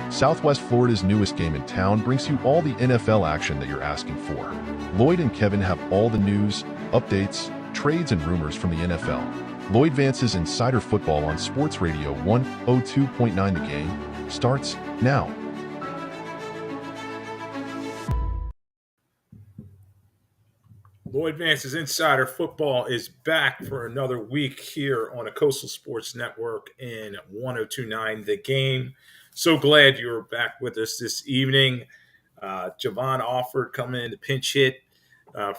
Southwest Florida's newest game in town brings you all the NFL action that you're asking for. Lloyd and Kevin have all the news, updates, trades, and rumors from the NFL. Lloyd Vance's Insider Football on Sports Radio 102.9 The Game starts now. Lloyd Vance's Insider Football is back for another week here on the Coastal Sports Network in 102.9 The Game. So glad you're back with us this evening. Javon offered coming in to pinch hit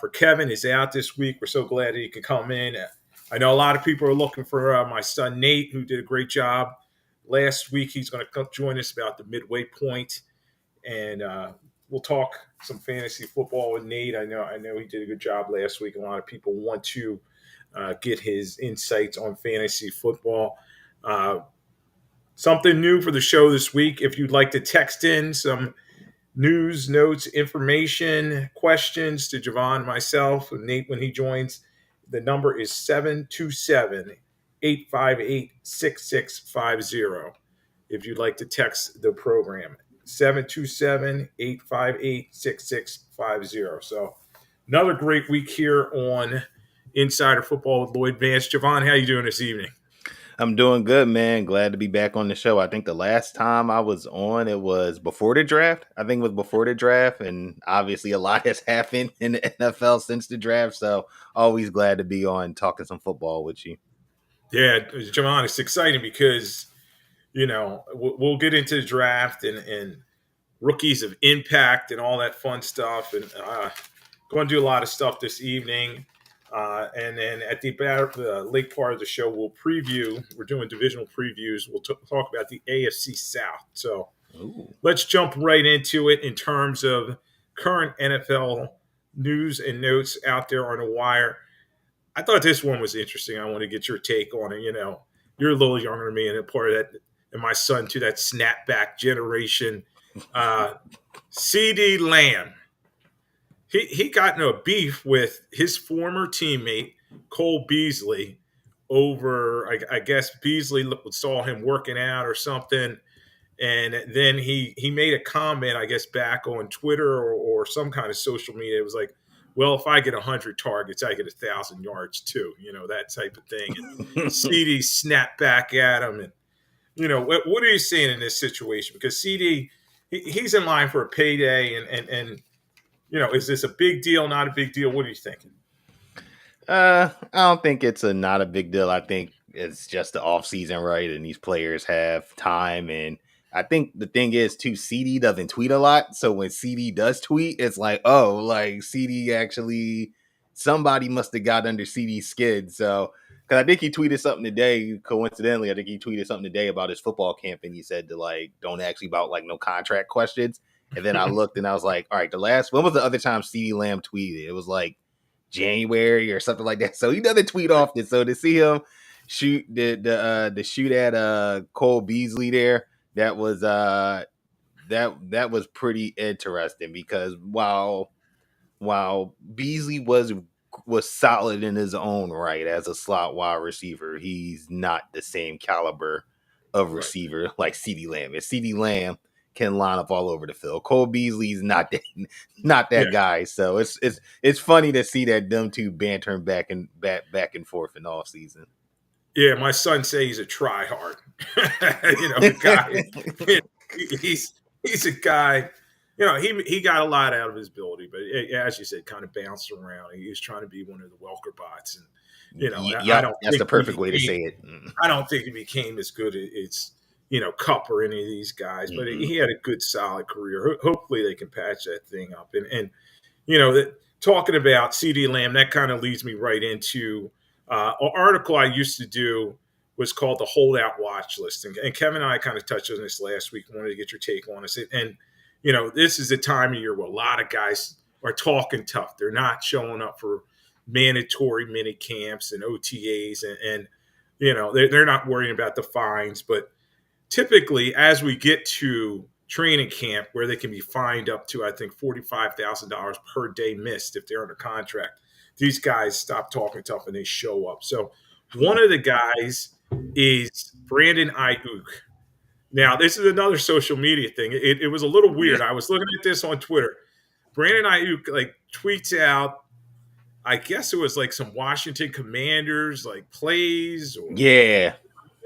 for Kevin. He's out this week. We're so glad that he could come in. I know a lot of people are looking for my son Nate, who did a great job last week. He's going to come join us about the midway point, and we'll talk some fantasy football with Nate. I know he did a good job last week. A lot of people want to get his insights on fantasy football. Something new for the show this week. If you'd like to text in some news, notes, information, questions to Javon, myself, and Nate when he joins, the number is 727-858-6650. If you'd like to text the program, 727-858-6650. So another great week here on Insider Football with Lloyd Vance. Javon, how you doing this evening? I'm doing good, man. Glad to be back on the show. I think the last time I was on, it was before the draft. And obviously a lot has happened in the NFL since the draft. So always glad to be on talking some football with you. Yeah, Javon, it's exciting because, we'll get into the draft and rookies of impact and all that fun stuff. And going to do a lot of stuff this evening. And then at the late part of the show, we'll preview. We're doing divisional previews. We'll talk about the AFC South. So Let's jump right into it in terms of current NFL news and notes out there on the wire. I thought this one was interesting. I want to get your take on it. You're a little younger than me and a part of that, and my son to that snapback generation. CD Lamb. He got into a beef with his former teammate, Cole Beasley, over, I guess Beasley saw him working out or something. And then he made a comment, I guess, back on Twitter or some kind of social media. It was like, well, if I get 100 targets, I get 1,000 yards too, that type of thing. And CD snapped back at him. And, what are you seeing in this situation? Because CD, he's in line for a payday and is this a big deal, not a big deal? What are you thinking? I don't think it's not a big deal. I think it's just the off season, right? And these players have time. And I think the thing is, too, CD doesn't tweet a lot. So when CD does tweet, it's like, CD actually, somebody must have got under CD's skin. So, because I think he tweeted something today, coincidentally, about his football camp. And he said to, don't ask me about, no contract questions. And then I looked and I was like, all right, when was the other time CD Lamb tweeted? It was January or something like that. So he doesn't tweet often. So to see him shoot the shoot at Cole Beasley there, that was pretty interesting because while Beasley was solid in his own right as a slot wide receiver, he's not the same caliber of receiver like CD Lamb. If CD Lamb can line up all over the field, Cole Beasley's not that guy. So it's funny to see that them two bantering back and forth in all season. Yeah, my son says he's a try-hard. The guy. He's a guy. He got a lot out of his ability, but as you said, kind of bounced around. He was trying to be one of the Welker bots, and I don't. That's the perfect way to say it. I don't think he became as good as Cup or any of these guys, but he had a good, solid career. Hopefully, they can patch that thing up. And talking about CD Lamb, that kind of leads me right into an article I used to do was called the Holdout Watch List. And Kevin and I kind of touched on this last week. I wanted to get your take on this. And, this is the time of year where a lot of guys are talking tough. They're not showing up for mandatory mini camps and OTAs. And they're not worrying about the fines. But typically, as we get to training camp where they can be fined up to, I think, $45,000 per day missed if they're under contract, these guys stop talking tough and they show up. So one of the guys is Brandon Ayuk. Now, this is another social media thing. It was a little weird. I was looking at this on Twitter. Brandon Ayuk like tweets out, I guess it was like some Washington Commanders like plays or Yeah.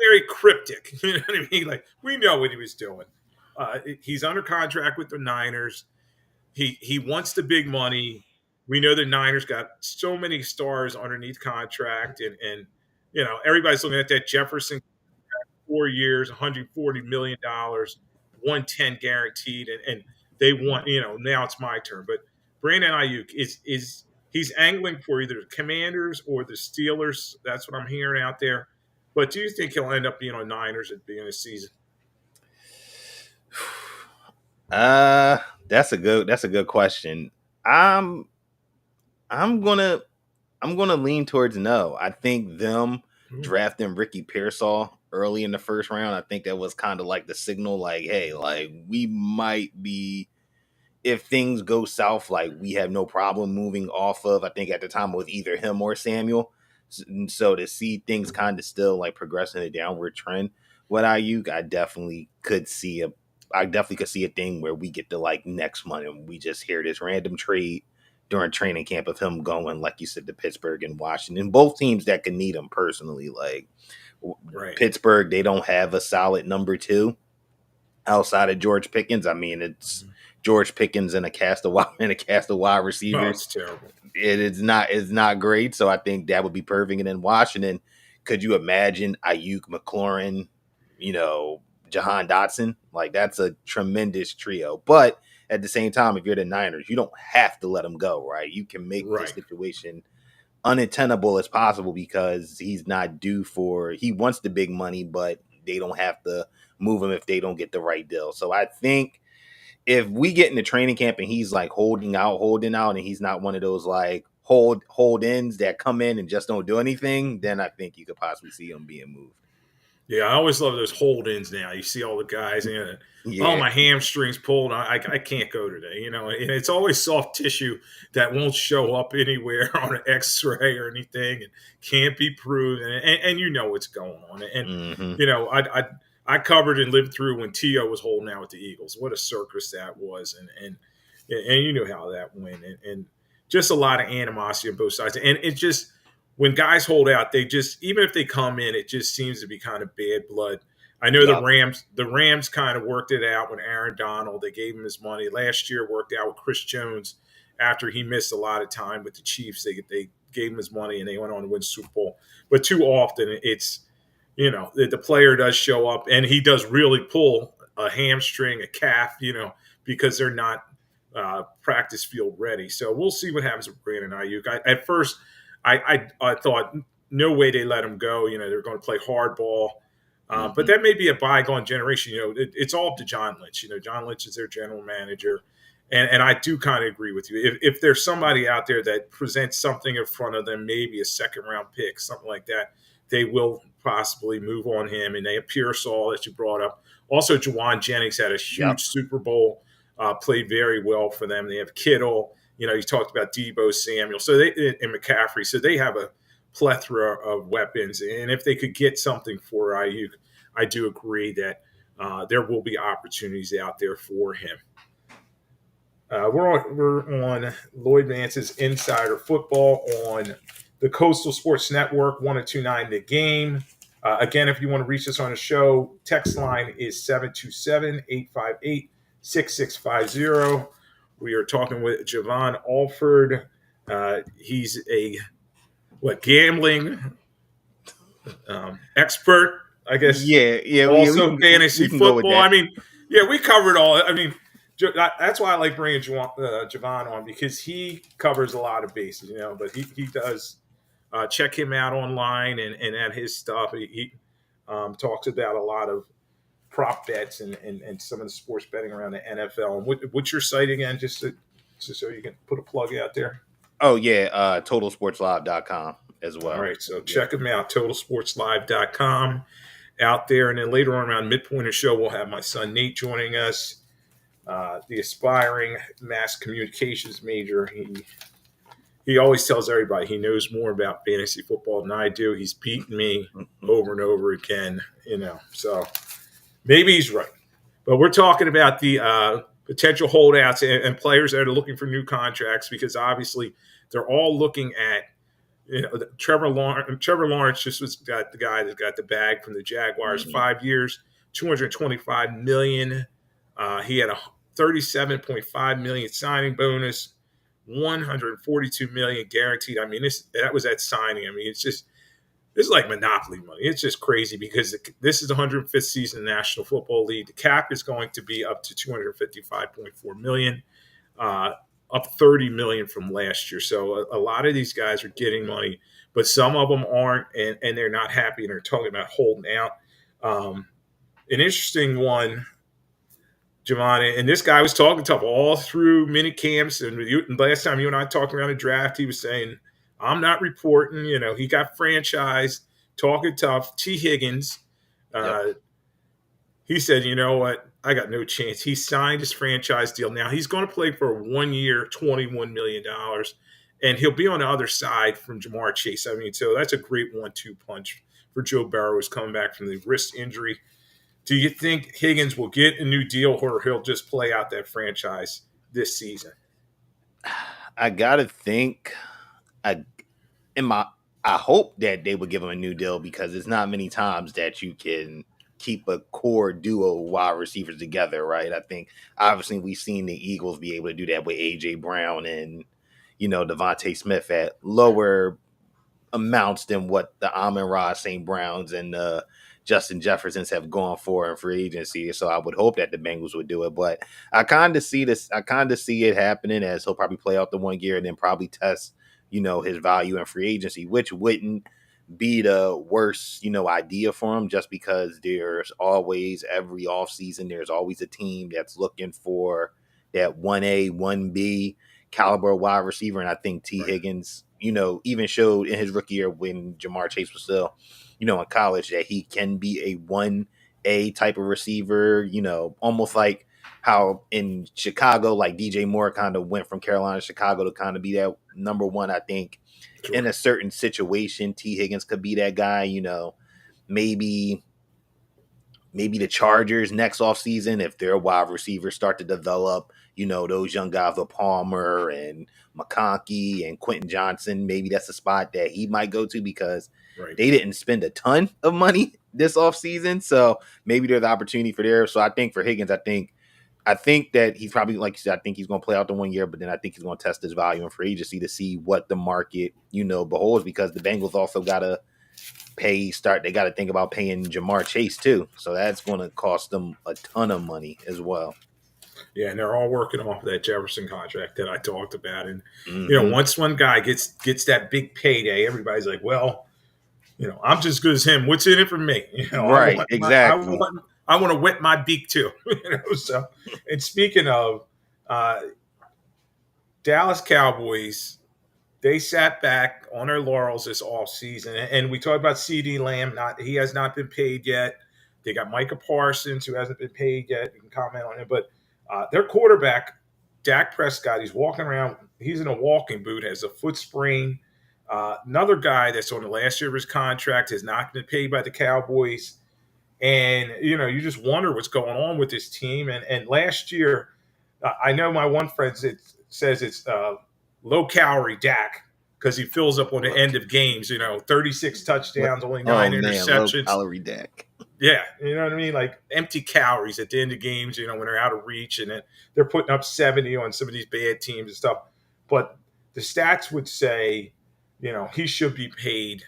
very cryptic. You know what I mean? Like we know what he was doing. He's under contract with the Niners. He wants the big money. We know the Niners got so many stars underneath contract, and everybody's looking at that Jefferson 4 years, $140 million, 110 guaranteed, and they want now it's my turn. But Brandon Ayuk is he's angling for either the Commanders or the Steelers. That's what I'm hearing out there. But do you think he'll end up being on Niners at the beginning of the season? That's a good question. I'm gonna lean towards no. I think them drafting Ricky Pearsall early in the first round, I think that was kind of like the signal, like, hey, like we might be, if things go south, like we have no problem moving off of, I think at the time with either him or Samuel. So to see things kind of still like progressing a downward trend with Ayuk, I definitely could see a thing where we get to like next month and we just hear this random trade during training camp of him going, like you said, to Pittsburgh and Washington, both teams that could need him personally. Like right. Pittsburgh, they don't have a solid number 2 outside of George Pickens. I mean, it's George Pickens and a cast of wide receivers. Oh, it's terrible. It's not great. So I think that would be perfect. And then Washington, could you imagine Ayuk, McLaurin, Jahan Dotson? Like that's a tremendous trio. But at the same time, if you're the Niners, you don't have to let him go, right? You can make the situation unattainable as possible because he's not due he wants the big money, but they don't have to move him if they don't get the right deal. So I think if we get into training camp and he's like holding out, and he's not one of those like hold ins that come in and just don't do anything, then I think you could possibly see him being moved. Yeah, I always love those hold-ins now. You see all the guys, oh, my hamstring's pulled. I can't go today. And it's always soft tissue that won't show up anywhere on an X-ray or anything and can't be proved. And you know what's going on. And, I covered and lived through when T.O. was holding out with the Eagles. What a circus that was. And you know how that went. And just a lot of animosity on both sides. And it just – when guys hold out, they just, even if they come in, it just seems to be kind of bad blood. I know the Rams kind of worked it out with Aaron Donald. They gave him his money. Last year worked out with Chris Jones after he missed a lot of time with the Chiefs. They gave him his money and they went on to win Super Bowl. But too often it's, the player does show up and he does really pull a hamstring, a calf, because they're not practice field ready. So we'll see what happens with Brandon Ayuk. At first, I thought no way they let him go. They're going to play hardball. But that may be a bygone generation. It's all up to John Lynch. John Lynch is their general manager. And I do kind of agree with you. If there's somebody out there that presents something in front of them, maybe a second-round pick, something like that, they will possibly move on him. And they have Pearsall that you brought up. Also, Juwan Jennings had a huge Super Bowl, played very well for them. They have Kittle. You talked about Debo Samuel, and McCaffrey. So they have a plethora of weapons. And if they could get something for Ayuk, I do agree that there will be opportunities out there for him. We're on Lloyd Vance's Insider Football on the Coastal Sports Network, 1029 The Game. Again, if you want to reach us on the show, text line is 727-858-6650. We are talking with Javon Alford. He's a gambling expert, I guess. Yeah. Also fantasy football. I mean, we covered all. I mean, that's why I like bringing Javon on because he covers a lot of bases, But he does check him out online and at his stuff. He talks about a lot of prop bets and some of the sports betting around the NFL. And what's your site again, just so you can put a plug out there? Oh, yeah, totalsportslive.com as well. All right, so check them out, totalsportslive.com out there. And then later on around midpoint of the show, we'll have my son Nate joining us, the aspiring mass communications major. He always tells everybody he knows more about fantasy football than I do. He's beaten me over and over again, So Maybe he's right. But we're talking about the potential holdouts and players that are looking for new contracts because obviously they're all looking at Trevor Lawrence. Trevor Lawrence just was got the guy that got the bag from the Jaguars. 5 years, $225 million. He had a $37.5 million signing bonus, $142 million guaranteed. I mean, that was at signing. I mean, this is like monopoly money. It's just crazy because this is the 105th season in the National Football League. The cap is going to be up to $255.4 million, up $30 million from last year. So a lot of these guys are getting money, but some of them aren't, and they're not happy, and they're talking about holding out. An interesting one, Giovanni, and this guy was talking tough all through mini camps. And last time you and I talked around the draft, he was saying, I'm not reporting. He got franchised, talking tough. T. Higgins, he said, you know what? I got no chance. He signed his franchise deal. Now he's going to play for 1 year, $21 million, and he'll be on the other side from Jamar Chase. I mean, so that's a great 1-2 punch for Joe Burrow, who's coming back from the wrist injury. Do you think Higgins will get a new deal or he'll just play out that franchise this season? I gotta think. I hope that they would give him a new deal because it's not many times that you can keep a core duo wide receivers together, right? I think obviously we've seen the Eagles be able to do that with AJ Brown and Devontae Smith at lower amounts than what the Amon-Ra St. Browns and Justin Jeffersons have gone for in free agency. So I would hope that the Bengals would do it. But I kind of see this. I kind of see it happening as he'll probably play out the 1 year and then probably test, his value in free agency, which wouldn't be the worst, idea for him just because there's always every offseason, there's always a team that's looking for that 1A, 1B caliber wide receiver. And I think T. Higgins, even showed in his rookie year when Jamar Chase was still, in college that he can be a 1A type of receiver, almost like how in Chicago, like DJ Moore kind of went from Carolina to Chicago to kind of be that number one. I think in a certain situation, T. Higgins could be that guy, maybe the Chargers next offseason, if their wide receivers start to develop, those young guys with Palmer and McConkey and Quentin Johnson, maybe that's a spot that he might go to because they didn't spend a ton of money this offseason. So maybe there's an opportunity for there. So I think for Higgins, I think that he's probably, like you said, I think he's going to play out the 1 year, but then I think he's going to test his value in free agency to see what the market, beholds, because the Bengals also got to they got to think about paying Jamar Chase too. So that's going to cost them a ton of money as well. Yeah, and they're all working off of that Jefferson contract that I talked about. And, once one guy gets that big payday, everybody's like, well, I'm just as good as him. What's in it for me? Right, exactly. I want to wet my beak too. So, and speaking of Dallas Cowboys, they sat back on their laurels this offseason. And we talked about CeeDee Lamb. He has not been paid yet. They got Micah Parsons, who hasn't been paid yet. You can comment on him. But their quarterback, Dak Prescott, he's walking around. He's in a walking boot, has a foot sprain. Another guy that's on the last year of his contract has not been paid by the Cowboys. And, you just wonder what's going on with this team. And last year, I know my one friend says it's low-calorie Dak because he fills up on the end of games, 36 touchdowns, only 9 interceptions. Low-calorie Dak. Yeah, you know what I mean? Like empty calories at the end of games, when they're out of reach and they're putting up 70 on some of these bad teams and stuff. But the stats would say, he should be paid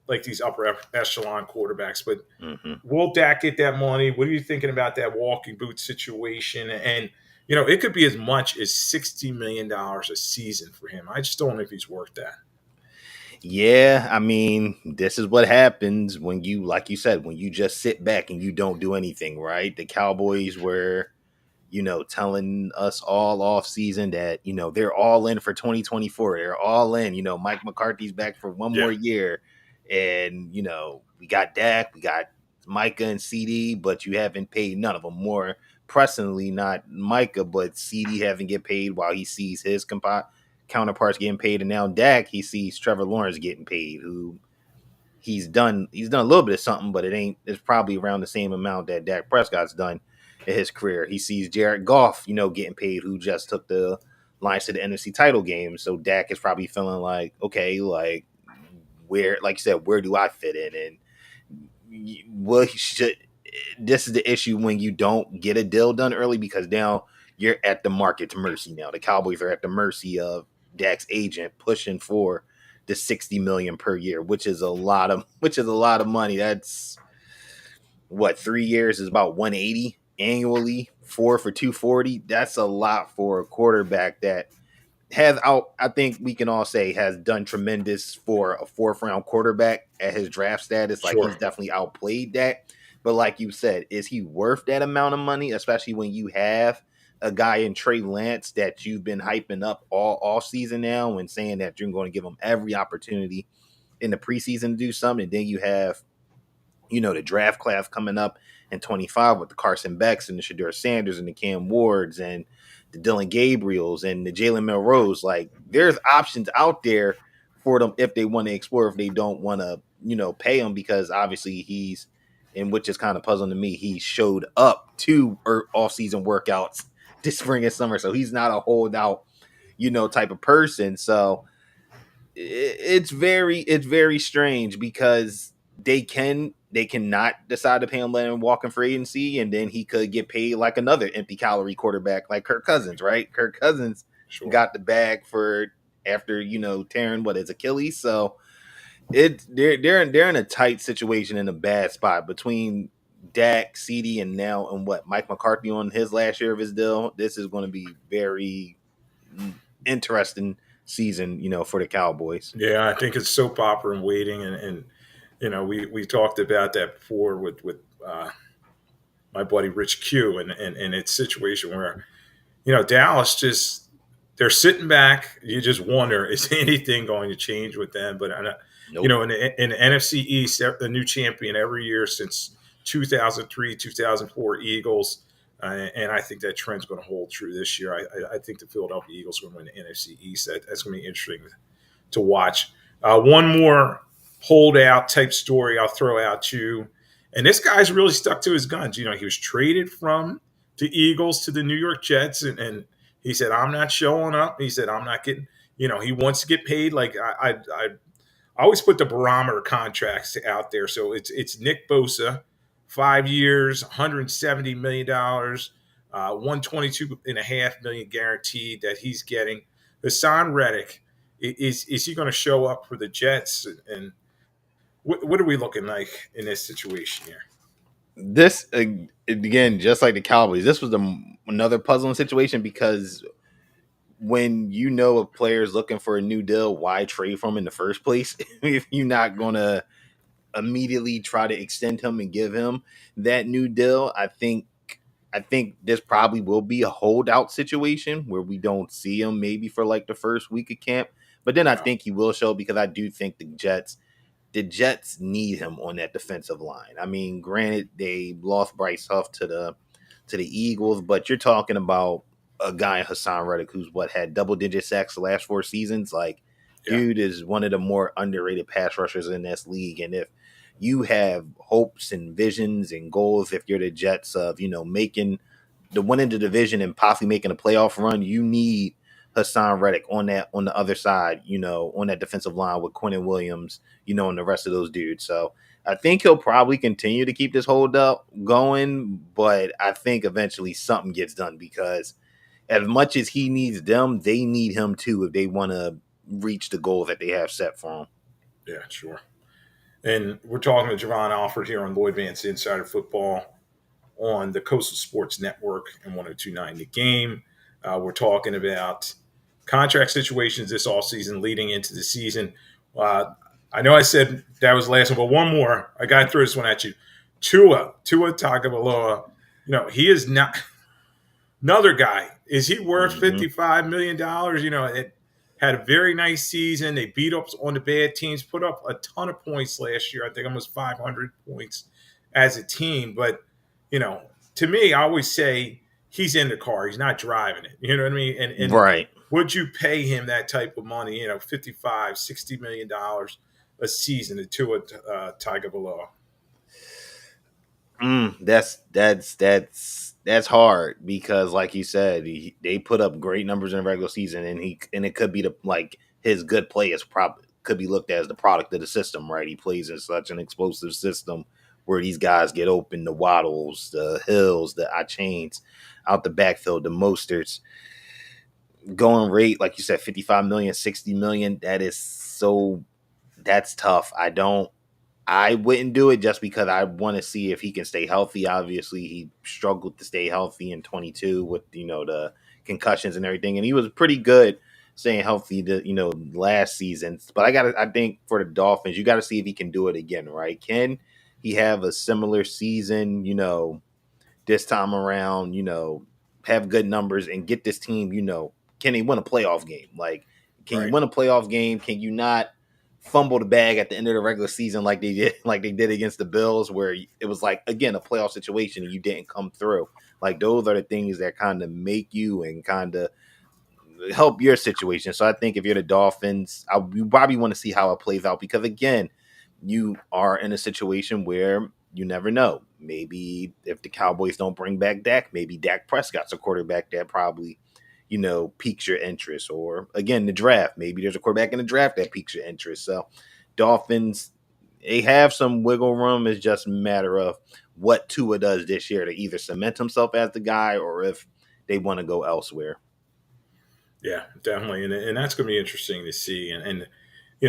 like these upper echelon quarterbacks. But will Dak get that money? What are you thinking about that walking boot situation? And, it could be as much as $60 million a season for him. I just don't know if he's worth that. Yeah, I mean, this is what happens when you, like you said, when you just sit back and you don't do anything, right? The Cowboys were, telling us all off season that, they're all in for 2024. They're all in. Mike McCarthy's back for one more year. And, we got Dak, we got Micah and CD, but you haven't paid none of them. More pressingly, not Micah, but CD haven't get paid while he sees his counterparts getting paid. And now Dak, he sees Trevor Lawrence getting paid, who he's done a little bit of something, but it's probably around the same amount that Dak Prescott's done in his career. He sees Jared Goff, getting paid, who just took the Lions to the NFC title game. So Dak is probably feeling like, okay, like where, like you said, where do I fit in? And this is the issue when you don't get a deal done early, because now you're at the market's mercy. Now the Cowboys are at the mercy of Dak's agent pushing for the $60 million per year, which is a lot of money. That's what, 3 years is about 180 annually, 4 for 240. That's a lot for a quarterback that I think we can all say has done tremendous for a 4th round quarterback at his draft status. Like, he's definitely outplayed that. But like you said, is he worth that amount of money, especially when you have a guy in Trey Lance that you've been hyping up all season now and saying that you're going to give him every opportunity in the preseason to do something? And then you have, the draft class coming up in 25 with the Carson Becks and the Shedeur Sanders and the Cam Wards and the Dylan Gabriels and the Jalen Milrose. Like, there's options out there for them if they want to explore, if they don't want to, pay him, because obviously and which is kind of puzzling to me, he showed up to off-season workouts this spring and summer, so he's not a holdout, type of person. So it's very strange, because they cannot decide to pay him, let him walk in free agency, and then he could get paid like another empty calorie quarterback like Kirk Cousins, right? Kirk Cousins got the bag after tearing his Achilles. So they're in a tight situation, in a bad spot between Dak, CD, and Mike McCarthy on his last year of his deal. This is going to be very interesting season, for the Cowboys. Yeah, I think it's soap opera and waiting, and we talked about that before with my buddy Rich Q, and it's a situation where Dallas they're sitting back. You just wonder, is anything going to change with them? But nope. In the NFC East, the new champion every year since 2003, 2004 Eagles. And I think that trend's going to hold true this year. I think the Philadelphia Eagles are going to win the NFC East. That's going to be interesting to watch. One more holdout type story I'll throw out to you. And this guy's really stuck to his guns. He was traded from the Eagles to the New York Jets, and he said, I'm not showing up. He said, I'm not getting, he wants to get paid. Like, I always put the barometer contracts out there. So it's Nick Bosa, 5 years, $170 million, $122.5 million guaranteed that he's getting. Hassan Reddick, is he going to show up for the Jets? And what are we looking like in this situation here? This, again, just like the Cowboys, this was another puzzling situation, because when a player's looking for a new deal, why trade from him in the first place if you're not going to immediately try to extend him and give him that new deal? I think this probably will be a holdout situation where we don't see him maybe for like the first week of camp, but then I think he will show, because I do think the Jets need him on that defensive line. I mean, granted, they lost Bryce Huff to the Eagles, but you're talking about a guy, Hassan Reddick, who's had double-digit sacks the last 4 seasons. Like, dude is one of the more underrated pass rushers in this league. And if you have hopes and visions and goals, if you're the Jets, of winning the division and possibly making a playoff run, you need Hassan Reddick on the other side, on that defensive line with Quinnen Williams, and the rest of those dudes. So I think he'll probably continue to keep this hold up going, but I think eventually something gets done, because as much as he needs them, they need him too if they want to reach the goal that they have set for him. Yeah, sure. And we're talking to Javon Alford here on Lloyd Vance Insider Football on the Coastal Sports Network and 102.9 The Game. We're talking about contract situations this offseason leading into the season. I know I said that was the last one, but one more. I got to throw this one at you. Tua Tagovailoa, he is not another guy. Is he worth $55 million? It had a very nice season. They beat up on the bad teams, put up a ton of points last year. I think almost 500 points as a team. But, to me, I always say he's in the car. He's not driving it. You know what I mean? And right. Would you pay him that type of money, $55, $60 million a season to Tua Tagovailoa? That's hard because, like you said, they put up great numbers in the regular season, and it could be his good play is probably could be looked at as the product of the system, right? He plays in such an explosive system where these guys get open, the Waddles, the Hills, the Chains out the backfield, the Mosterts. Going rate, like you said, 55 million, 60 million. That's tough. I wouldn't do it just because I want to see if he can stay healthy. Obviously, he struggled to stay healthy in 22 with, the concussions and everything. And he was pretty good staying healthy, last season. But I think for the Dolphins, you got to see if he can do it again, right? Can he have a similar season, this time around, have good numbers and get this team, can he win a playoff game? Like, can you win a playoff game? Can you not fumble the bag at the end of the regular season like they did against the Bills, where it was like, again, a playoff situation and you didn't come through? Like, those are the things that kind of make you and kind of help your situation. So I think if you're the Dolphins, you probably want to see how it plays out, because again, you are in a situation where you never know. Maybe if the Cowboys don't bring back Dak, maybe Dak Prescott's a quarterback that probably, piques your interest. Or again, the draft, maybe there's a quarterback in the draft that piques your interest. So Dolphins, they have some wiggle room. It's just a matter of what Tua does this year to either cement himself as the guy or if they want to go elsewhere. Yeah, definitely. And that's going to be interesting to see. And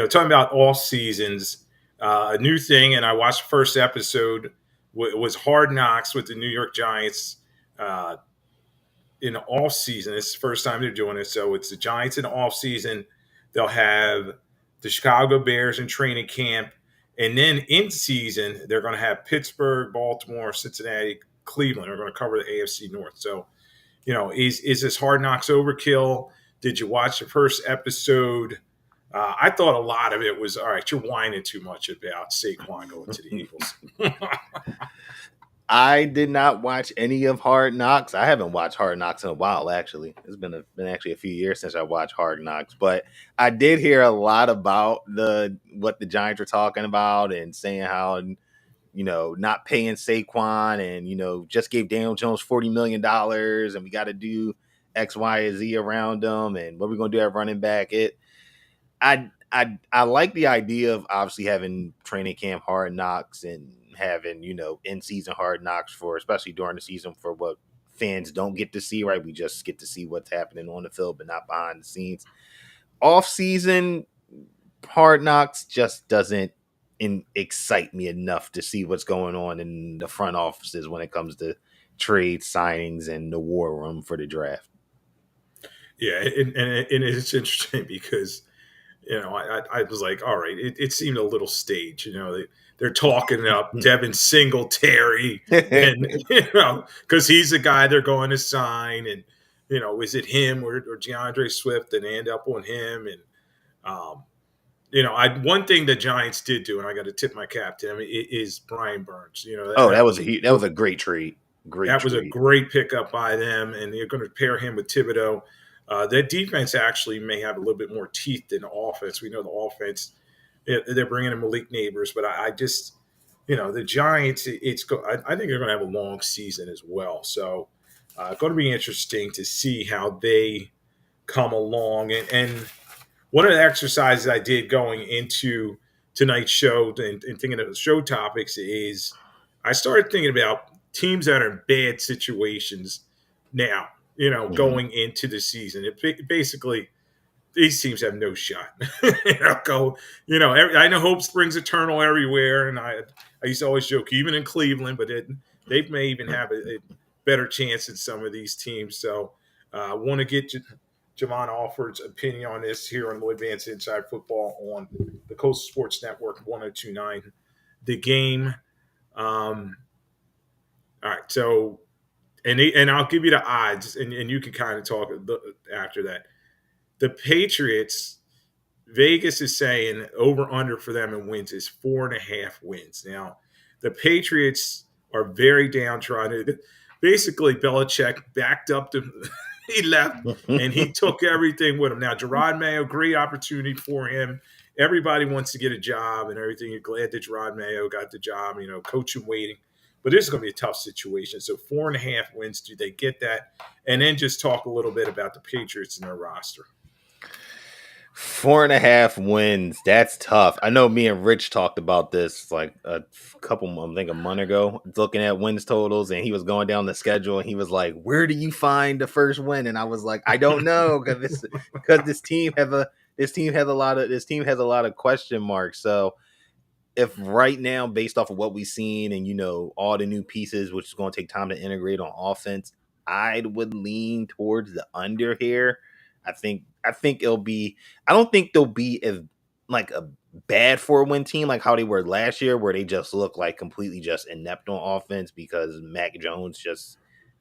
talking about all seasons, a new thing, and I watched the first episode, was Hard Knocks with the New York Giants in the off season. It's the first time they're doing it. So it's the Giants in the off season. They'll have the Chicago Bears in training camp. And then in season, they're going to have Pittsburgh, Baltimore, Cincinnati, Cleveland. They're going to cover the AFC North. So, is this Hard Knocks overkill? Did you watch the first episode? I thought a lot of it was, all right, you're whining too much about Saquon going to the Eagles. I did not watch any of Hard Knocks. I haven't watched Hard Knocks in a while, actually. It's been actually a few years since I watched Hard Knocks. But I did hear a lot about what the Giants were talking about and saying how, not paying Saquon and, just gave Daniel Jones $40 million and we got to do X, Y, and Z around them and what we're going to do at running back. I like the idea of obviously having training camp Hard Knocks and having, in-season Hard Knocks for, especially during the season, for what fans don't get to see, right? We just get to see what's happening on the field, but not behind the scenes. Off-season Hard Knocks just doesn't excite me enough to see what's going on in the front offices when it comes to trade signings and the war room for the draft. Yeah, and it's interesting because, I was like, all right, it seemed a little staged. They're talking up Devin Singletary, and because he's the guy they're going to sign, and is it him or DeAndre Swift, and they end up on him, and one thing the Giants did do, and I got to tip my cap to him, is Brian Burns. That was a great trade. Was a great pickup by them, and they're going to pair him with Thibodeau. That defense actually may have a little bit more teeth than the offense. We know the offense, they're bringing in Malik Neighbors, but I just, the Giants, I think they're going to have a long season as well. So it's going to be interesting to see how they come along. And one of the exercises I did going into tonight's show and thinking of the show topics is I started thinking about teams that are in bad situations now. Going into the season, basically these teams have no shot. I know hope springs eternal everywhere, and I used to always joke, even in Cleveland, but they may even have a better chance than some of these teams. So I want to get Javon Alford's opinion on this here on Lloyd Vance Inside Football on the Coastal Sports Network 102.9 The Game. All right, so. And I'll give you the odds, and you can kind of talk after that. The Patriots, Vegas is saying over-under for them in wins is 4.5 wins. Now, the Patriots are very downtrodden. Basically, Belichick backed up to – he left, and he took everything with him. Now, Gerard Mayo, great opportunity for him everybody wants to get a job and everything. You're glad that Gerard Mayo got the job, coach in waiting. But this is going to be a tough situation. So 4.5 wins, do they get that? And then just talk a little bit about the Patriots and their roster. 4.5 wins. That's tough. I know me and Rich talked about this like a month ago, looking at wins totals, and he was going down the schedule and he was like, where do you find the first win? And I was like, I don't know, because this team has a lot of question marks. So if right now, based off of what we've seen and all the new pieces, which is going to take time to integrate on offense, I would lean towards the under here. I think it'll be. I don't think they'll be as like a bad 4-win team like how they were last year, where they just look like completely just inept on offense because Mac Jones just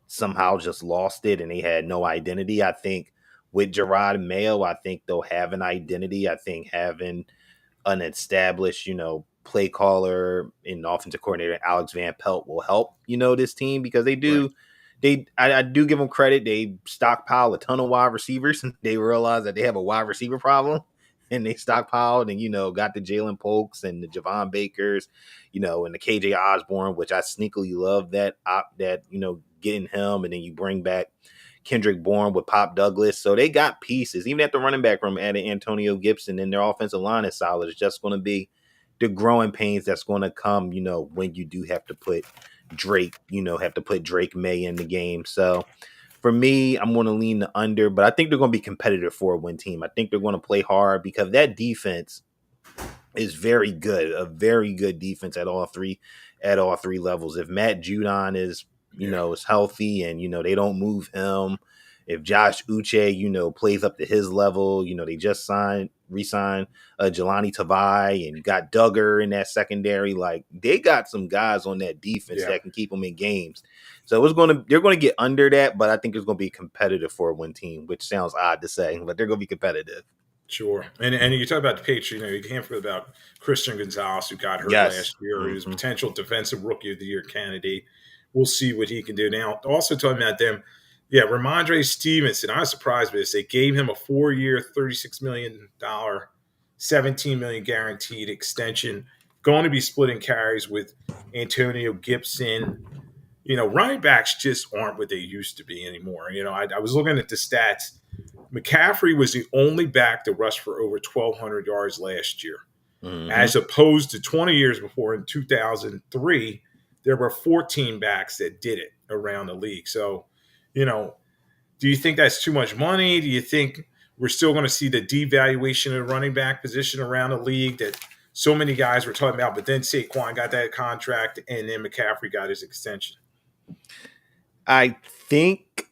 somehow just lost it and they had no identity. I think with Gerard Mayo, I think they'll have an identity. I think having an established, play caller and offensive coordinator Alex Van Pelt will help, this team, because they do. Right. I do give them credit. They stockpile a ton of wide receivers, and they realize that they have a wide receiver problem, and they stockpiled and got the Jalen Polks and the Javon Bakers, and the KJ Osborne, which I sneakily love that getting him, and then you bring back Kendrick Bourne with Pop Douglas. So they got pieces. Even at the running back room, adding Antonio Gibson, and their offensive line is solid. It's just going to be the growing pains that's going to come, when you do have to put Drake May in the game. So for me, I'm going to lean the under, but I think they're going to be competitive for a win team. I think they're going to play hard because that defense is very good, a very good defense at all three levels. If Matt Judon is healthy and, they don't move him, if Josh Uche, plays up to his level, they just re-signed Jelani Tavai, and you got Duggar in that secondary. Like, they got some guys on that defense that can keep them in games. So they're going to get under that, but I think it's going to be competitive for a win team, which sounds odd to say, but they're going to be competitive. Sure. And you talk about the Patriots, you can't forget about Christian Gonzalez, who got hurt last year. He was a potential defensive rookie of the year candidate. We'll see what he can do. Now, also talking about them, Ramondre Stevenson, I was surprised by this. They gave him a 4-year, $36 million, $17 million guaranteed extension, going to be splitting carries with Antonio Gibson. Running backs just aren't what they used to be anymore. I was looking at the stats. McCaffrey was the only back to rush for over 1,200 yards last year, as opposed to 20 years before in 2003, there were 14 backs that did it around the league. So, do you think that's too much money? Do you think we're still going to see the devaluation of the running back position around the league that so many guys were talking about, but then Saquon got that contract and then McCaffrey got his extension? I think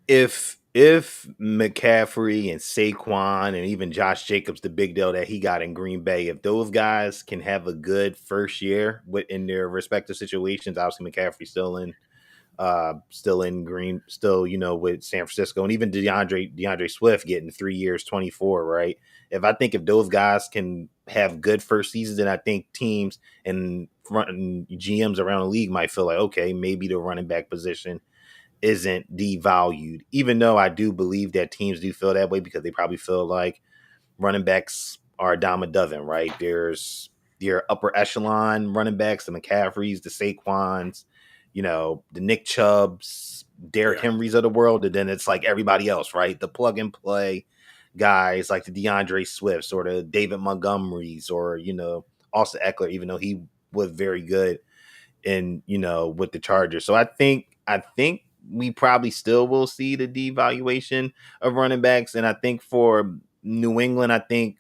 if McCaffrey and Saquon and even Josh Jacobs, the big deal that he got in Green Bay, if those guys can have a good first year in their respective situations, obviously McCaffrey's still in with San Francisco, and even DeAndre Swift getting 3 years, 24, right? If those guys can have good first seasons, then I think teams and GMs around the league might feel like, okay, maybe the running back position isn't devalued, even though I do believe that teams do feel that way because they probably feel like running backs are a dime a dozen, right? There's your upper echelon running backs, the McCaffreys, the Saquons, the Nick Chubbs, Derrick Henrys of the world, and then it's like everybody else, right? The plug and play guys like the DeAndre Swifts or the David Montgomerys or, Austin Eckler, even though he was very good in, with the Chargers. So I think we probably still will see the devaluation of running backs. And I think for New England,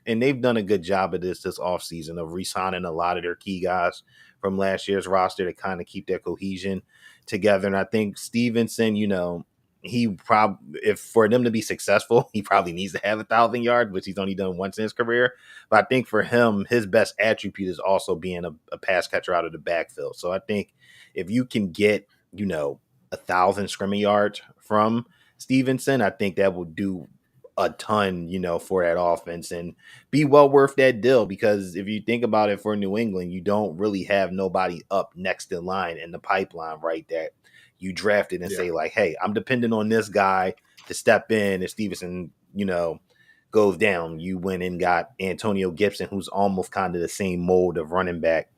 and they've done a good job of this offseason of re-signing a lot of their key guys from last year's roster to kind of keep their cohesion together. And I think Stevenson, if for them to be successful, he probably needs to have 1,000 yards, which he's only done once in his career. But I think for him, his best attribute is also being a pass catcher out of the backfield. So I think if you can get, 1,000 scrimmage yards from Stevenson, I think that will do a ton, for that offense and be well worth that deal. Because if you think about it, for New England, you don't really have nobody up next in line in the pipeline, right? That you drafted and say like, hey, I'm depending on this guy to step in if Stevenson, goes down. You went and got Antonio Gibson, who's almost kind of the same mold of running back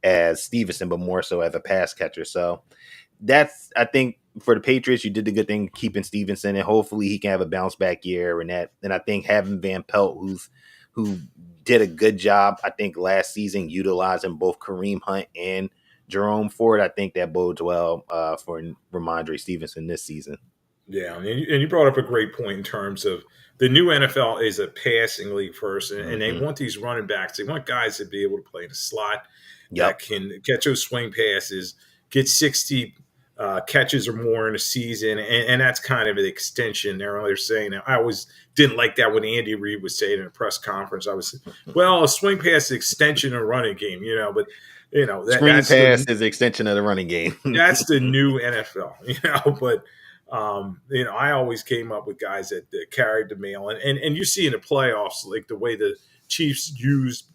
as Stevenson, but more so as a pass catcher. So that's, I think, for the Patriots, you did the good thing keeping Stevenson, and hopefully he can have a bounce back year. And I think having Van Pelt, who did a good job, I think, last season utilizing both Kareem Hunt and Jerome Ford, I think that bodes well for Ramondre Stevenson this season. Yeah, and you brought up a great point in terms of the new NFL is a passing league first, and they want these running backs. They want guys to be able to play in the slot that can catch those swing passes, get 60 catches or more in a season, and that's kind of an extension. They're saying, I always didn't like that when Andy Reid was saying in a press conference. I was, a swing pass is extension of running game, but screen pass is an extension of the running game. That's the new NFL, but. I always came up with guys that carried the mail, and you see in the playoffs, like the way the Chiefs used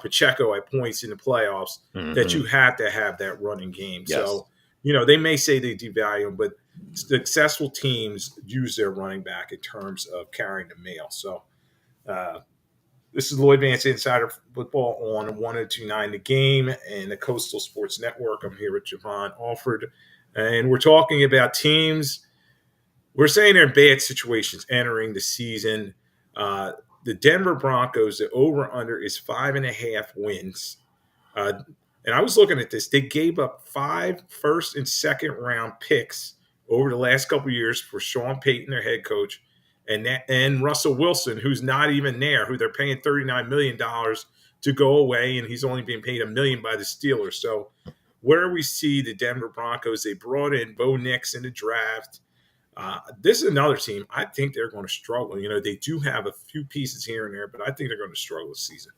Pacheco at points in the playoffs, that you have to have that running game. Yes. So, they may say they devalue him, but successful teams use their running back in terms of carrying the mail. So, this is Lloyd Vance, Insider Football on 102.9 The Game and the Coastal Sports Network. I'm here with Javon Alford, and we're talking about teams. We're saying they're in bad situations entering the season. The Denver Broncos, the over-under is 5.5 wins. And I was looking at this. They gave up 5 first and second round picks over the last couple of years for Sean Payton, their head coach, and Russell Wilson, who's not even there, who they're paying $39 million to go away, and he's only being paid $1 million by the Steelers. So where we see the Denver Broncos, they brought in Bo Nix in the draft. This is another team. I think they're going to struggle. They do have a few pieces here and there, but I think they're going to struggle this season.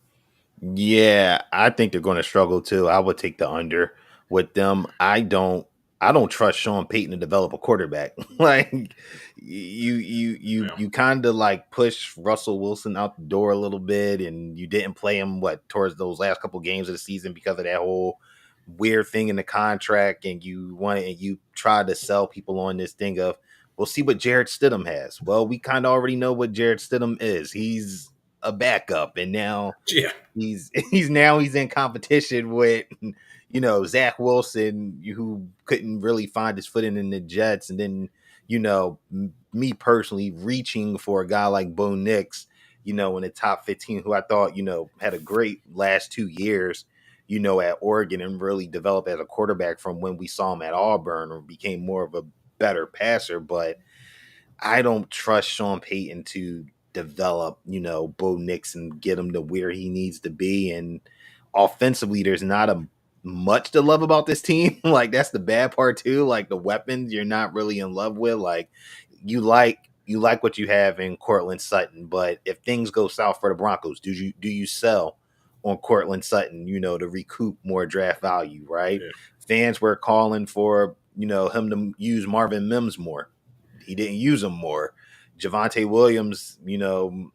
Yeah, I think they're going to struggle too. I would take the under with them. I don't trust Sean Payton to develop a quarterback. Like you kind of like push Russell Wilson out the door a little bit, and you didn't play him towards those last couple games of the season because of that whole weird thing in the contract, and you tried to sell people on this thing of, we'll see what Jarrett Stidham has. Well, we kind of already know what Jarrett Stidham is. He's a backup, and now he's in competition with Zach Wilson, who couldn't really find his footing in the Jets, and then me personally reaching for a guy like Bo Nix, in the top 15, who I thought had a great last 2 years. At Oregon, and really developed as a quarterback from when we saw him at Auburn, or became more of a better passer. But I don't trust Sean Payton to develop, Bo Nix and get him to where he needs to be. And offensively, there's not much to love about this team. Like, that's the bad part too. Like, the weapons you're not really in love with. Like, you like what you have in Cortland Sutton, but if things go south for the Broncos, do you sell on Cortland Sutton, to recoup more draft value, right? Yeah. Fans were calling for, him to use Marvin Mims more. He didn't use him more. Javonte Williams, didn't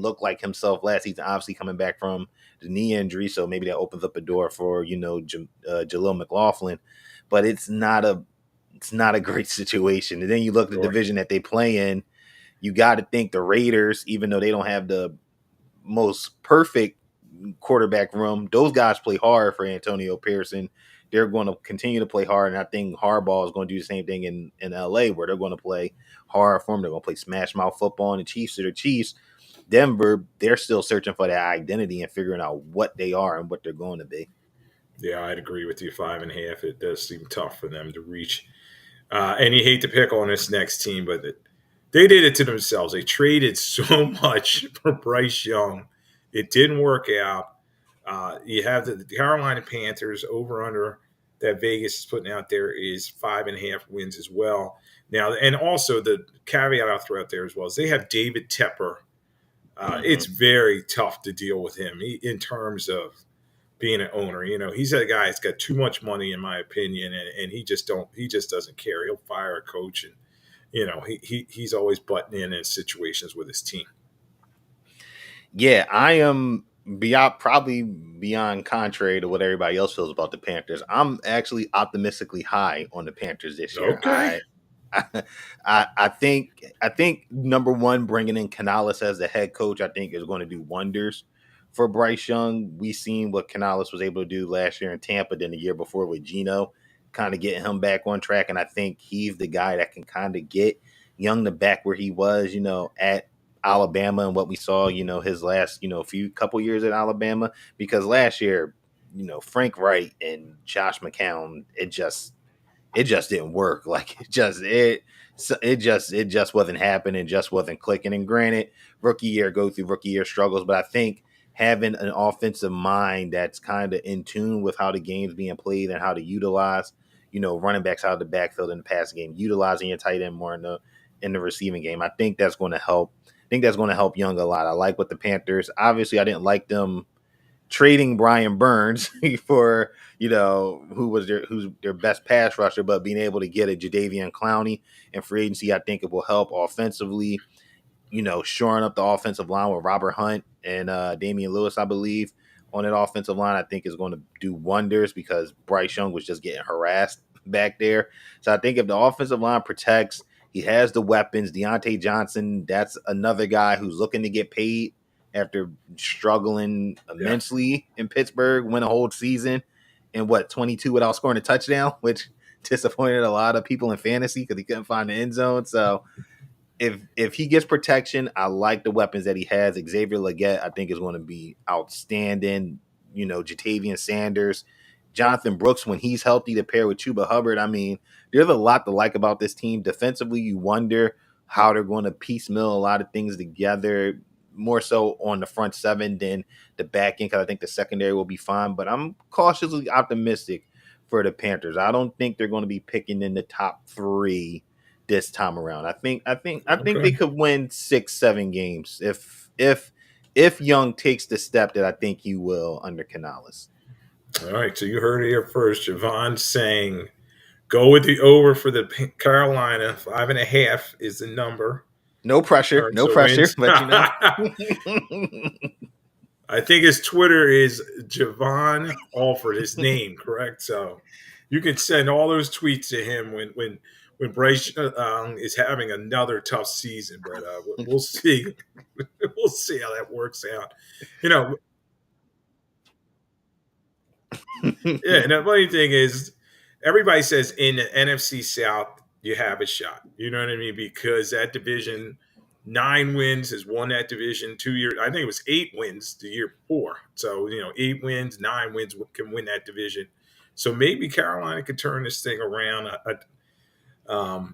look like himself last season, obviously coming back from the knee injury, so maybe that opens up a door for, Jaleel McLaughlin. But it's not a great situation. And then you look at the division that they play in, you got to think the Raiders, even though they don't have the most perfect quarterback room, those guys play hard for Antonio Pearson. They're going to continue to play hard, and I think Harbaugh is going to do the same thing in LA, where they're going to play hard for him. They're going to play smash mouth football, and the Chiefs are the Chiefs. Denver, they're still searching for their identity and figuring out what they are and what they're going to be. Yeah, I'd agree with you. 5.5, it does seem tough for them to reach. And you hate to pick on this next team, but they did it to themselves. They traded so much for Bryce Young. It didn't work out. You have the Carolina Panthers over under that Vegas is putting out there is 5.5 wins as well. Now, and also the caveat I'll throw out there as well is they have David Tepper. It's very tough to deal with him in terms of being an owner. He's a guy that's got too much money, in my opinion, and he just doesn't care. He'll fire a coach, and he's always butting in situations with his team. Yeah, I am probably beyond contrary to what everybody else feels about the Panthers. I'm actually optimistically high on the Panthers this year. Okay. I think number one, bringing in Canales as the head coach, I think is going to do wonders for Bryce Young. We seen what Canales was able to do last year in Tampa, then the year before with Geno, kind of getting him back on track. And I think he's the guy that can kind of get Young to back where he was, at Alabama and what we saw, his last, couple years at Alabama. Because last year, Frank Wright and Josh McCown, it just didn't work. Like it just wasn't happening, just wasn't clicking. And granted, rookie year struggles, but I think having an offensive mind that's kind of in tune with how the game's being played and how to utilize, running backs out of the backfield in the passing game, utilizing your tight end more in the receiving game, I think that's going to help. I think that's going to help Young a lot. I like what the Panthers. Obviously, I didn't like them trading Brian Burns for, who's their best pass rusher, but being able to get a Jadeveon Clowney in free agency, I think it will help offensively, shoring up the offensive line with Robert Hunt and Damian Lewis, I believe, on that offensive line, I think is going to do wonders because Bryce Young was just getting harassed back there. So I think if the offensive line protects, he has the weapons. Deontay Johnson, that's another guy who's looking to get paid after struggling immensely in Pittsburgh, win a whole season in 22 without scoring a touchdown, which disappointed a lot of people in fantasy because he couldn't find the end zone. So if he gets protection, I like the weapons that he has. Xavier Legette, I think, is going to be outstanding. Jatavian Sanders, Jonathan Brooks, when he's healthy, to pair with Chuba Hubbard. I mean, there's a lot to like about this team. Defensively, you wonder how they're going to piecemeal a lot of things together, more so on the front seven than the back end, because I think the secondary will be fine. But I'm cautiously optimistic for the Panthers. I don't think they're going to be picking in the top 3 this time around. I think they could win 6-7 games if Young takes the step that I think he will under Canales. All right, so you heard it here first. Javon saying go with the over for the Carolina. 5.5 is the number. No pressure, Wins. but I think his Twitter is Javon Alford, his name, correct? So you can send all those tweets to him when Bryce is having another tough season. But we'll see. We'll see how that works out. Yeah, and the funny thing is, everybody says in the NFC South you have a shot. You know what I mean? Because that division, 9 wins has won that division 2 years. I think it was 8 wins the year before. So 8 wins, 9 wins can win that division. So maybe Carolina could turn this thing around.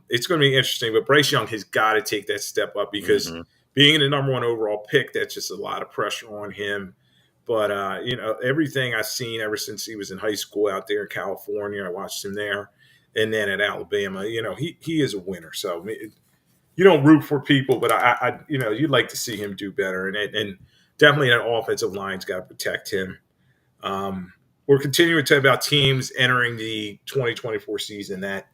It's going to be interesting. But Bryce Young has got to take that step up because being the number 1 overall pick, that's just a lot of pressure on him. But, everything I've seen ever since he was in high school out there in California, I watched him there, and then at Alabama, he is a winner. So you don't root for people, but I you'd like to see him do better. And definitely that offensive line's got to protect him. We're continuing to talk about teams entering the 2024 season that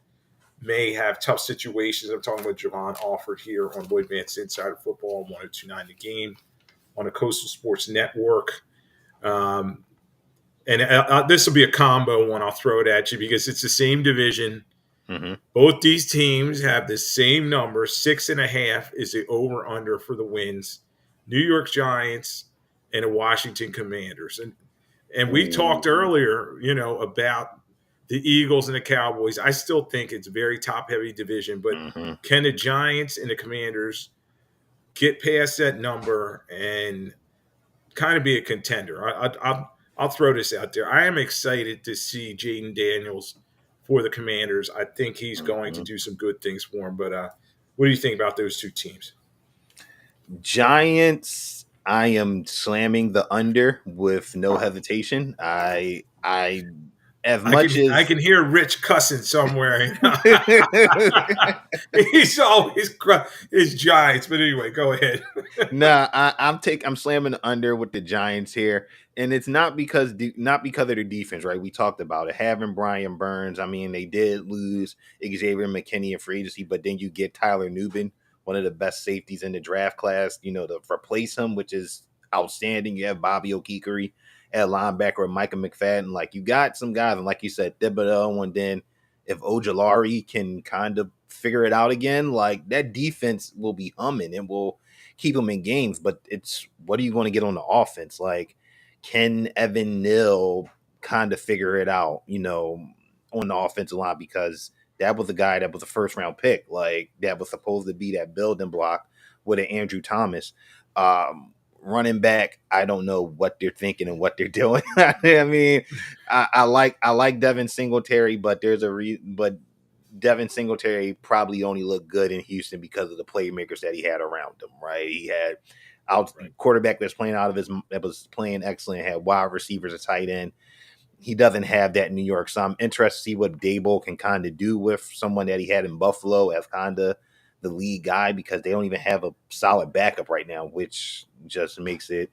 may have tough situations. I'm talking about Javon Alford here on Lloyd Vance Insider Football, 102.9 The Game on the Coastal Sports Network. This will be a combo one. I'll throw it at you because it's the same division. Both these teams have the same number. 6.5 is the over-under for the wins. New York Giants and the Washington Commanders. And we talked earlier, about the Eagles and the Cowboys. I still think it's a very top-heavy division, but can the Giants and the Commanders get past that number and kind of be a contender? I'll throw this out there. I am excited to see Jaden Daniels for the Commanders. I think he's going to do some good things for him. But what do you think about those two teams? Giants, I am slamming the under with no hesitation. I can hear Rich cussing somewhere. He's always his Giants, but anyway, go ahead. I'm slamming the under with the Giants here, and it's not because of their defense, right? We talked about it, having Brian Burns. I mean, they did lose Xavier McKinney in free agency, but then you get Tyler Nubin, one of the best safeties in the draft class, to replace him, which is outstanding. You have Bobby Okikere at linebacker with Micah McFadden. Like, you got some guys, and like you said, Thibodeau, and then if Ojulari can kind of figure it out again, like that defense will be humming and will keep them in games. But it's what are you going to get on the offense? Like, can Evan Neal kind of figure it out, on the offensive line? Because that was the guy that was a first round pick, like that was supposed to be that building block with an Andrew Thomas. Running back, I don't know what they're thinking and what they're doing. I mean, I like Devin Singletary, but but Devin Singletary probably only looked good in Houston because of the playmakers that he had around him, right? He had quarterback that was playing excellent, had wide receivers, a tight end. He doesn't have that in New York, so I'm interested to see what Dable can kind of do with someone that he had in Buffalo as kind of the lead guy, because they don't even have a solid backup right now, which just makes it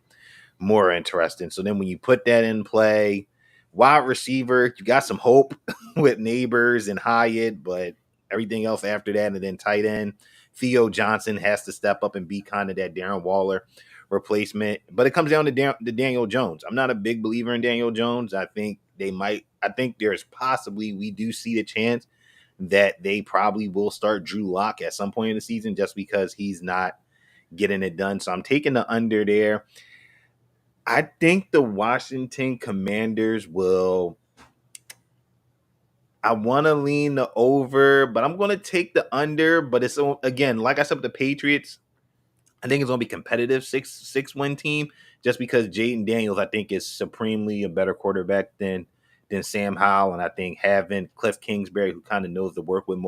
more interesting. So then when you put that in play, wide receiver, you got some hope with Neighbors and Hyatt, but everything else after that, and then tight end, Theo Johnson has to step up and be kind of that Darren Waller replacement. But it comes down to Daniel Jones. I'm not a big believer in Daniel Jones. I think there's possibly, we do see the chance that they probably will start Drew Lock at some point in the season just because he's not getting it done. So I'm taking the under there. I think the Washington Commanders will. I want to lean the over, but I'm going to take the under. But it's, again, like I said with the Patriots, I think it's going to be competitive, six win team, just because Jaden Daniels, I think, is supremely a better quarterback than Sam Howell. And I think having Cliff Kingsbury, who kind of knows the work with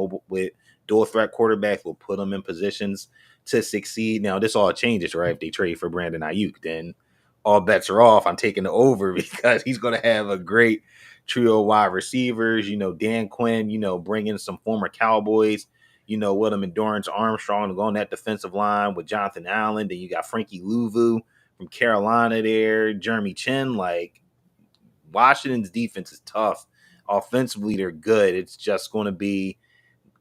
dual threat quarterbacks, will put them in positions to succeed. Now, this all changes, right? If they trade for Brandon Ayuk, then all bets are off. I'm taking the over because he's going to have a great trio of wide receivers. Dan Quinn, bringing some former Cowboys, with him and Dorrance Armstrong to go on that defensive line with Jonathan Allen. Then you got Frankie Louvu from Carolina there, Jeremy Chin. Like, Washington's defense is tough. Offensively, they're good. It's just going to be,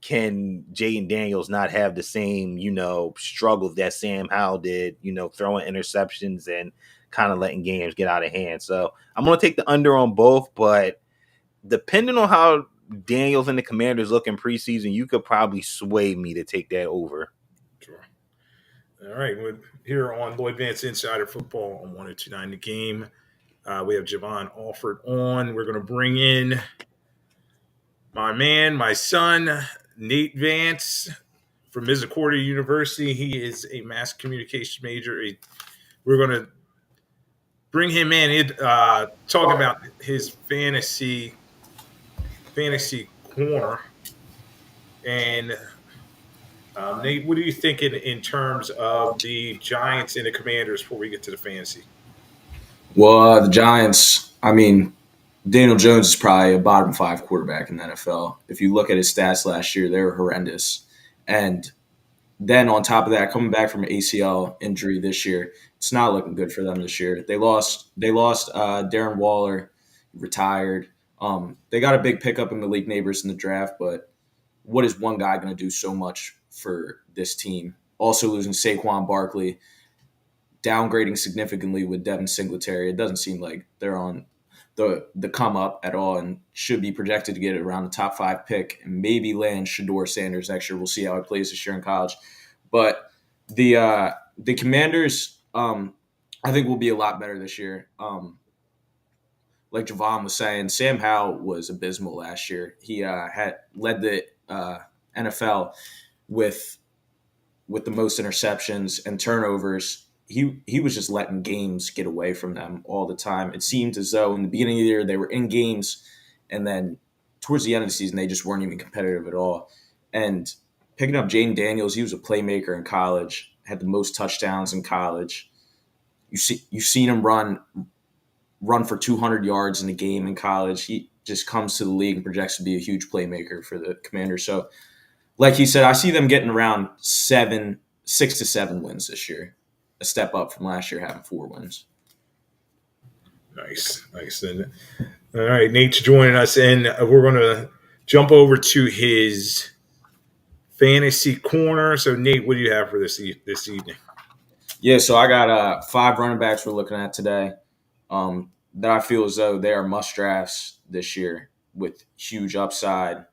can Jaden Daniels not have the same, struggles that Sam Howell did, throwing interceptions and kind of letting games get out of hand. So I'm going to take the under on both, but depending on how Daniels and the Commanders look in preseason, you could probably sway me to take that over. Sure. All right. We're here on Lloyd Vance Insider Football on 102.9 The Game. We have Javon Alford on. We're going to bring in my son, Nate Vance from Misericordia University. He is a mass communication major. We're going to bring him in, talk about his fantasy corner. And Nate, what do you think in terms of the Giants and the Commanders before we get to the fantasy? Well, the Giants, I mean, Daniel Jones is probably a bottom 5 quarterback in the NFL. If you look at his stats last year, they were horrendous. And then on top of that, coming back from an ACL injury this year, it's not looking good for them this year. They lost Darren Waller, retired. They got a big pickup in Malik Neighbors in the draft, but what is one guy going to do so much for this team? Also losing Saquon Barkley, downgrading significantly with Devin Singletary. It doesn't seem like they're on the come up at all, and should be projected to get around the top 5 pick and maybe land Shador Sanders next year. We'll see how he plays this year in college. But the Commanders, I think, will be a lot better this year. Like Javon was saying, Sam Howell was abysmal last year. He had led the NFL with the most interceptions and turnovers. He was just letting games get away from them all the time. It seemed as though in the beginning of the year they were in games, and then towards the end of the season they just weren't even competitive at all. And picking up Jaden Daniels, he was a playmaker in college, had the most touchdowns in college. You've seen him run for 200 yards in a game in college. He just comes to the league and projects to be a huge playmaker for the Commanders. So, like he said, I see them getting around 6 to 7 wins this year. A step up from last year having 4 wins. Nice. Then, all right, Nate's joining us, and we're going to jump over to his fantasy corner. So, Nate, what do you have for this evening? Yeah, so I got 5 running backs we're looking at today that I feel as though they are must drafts this year with huge upside.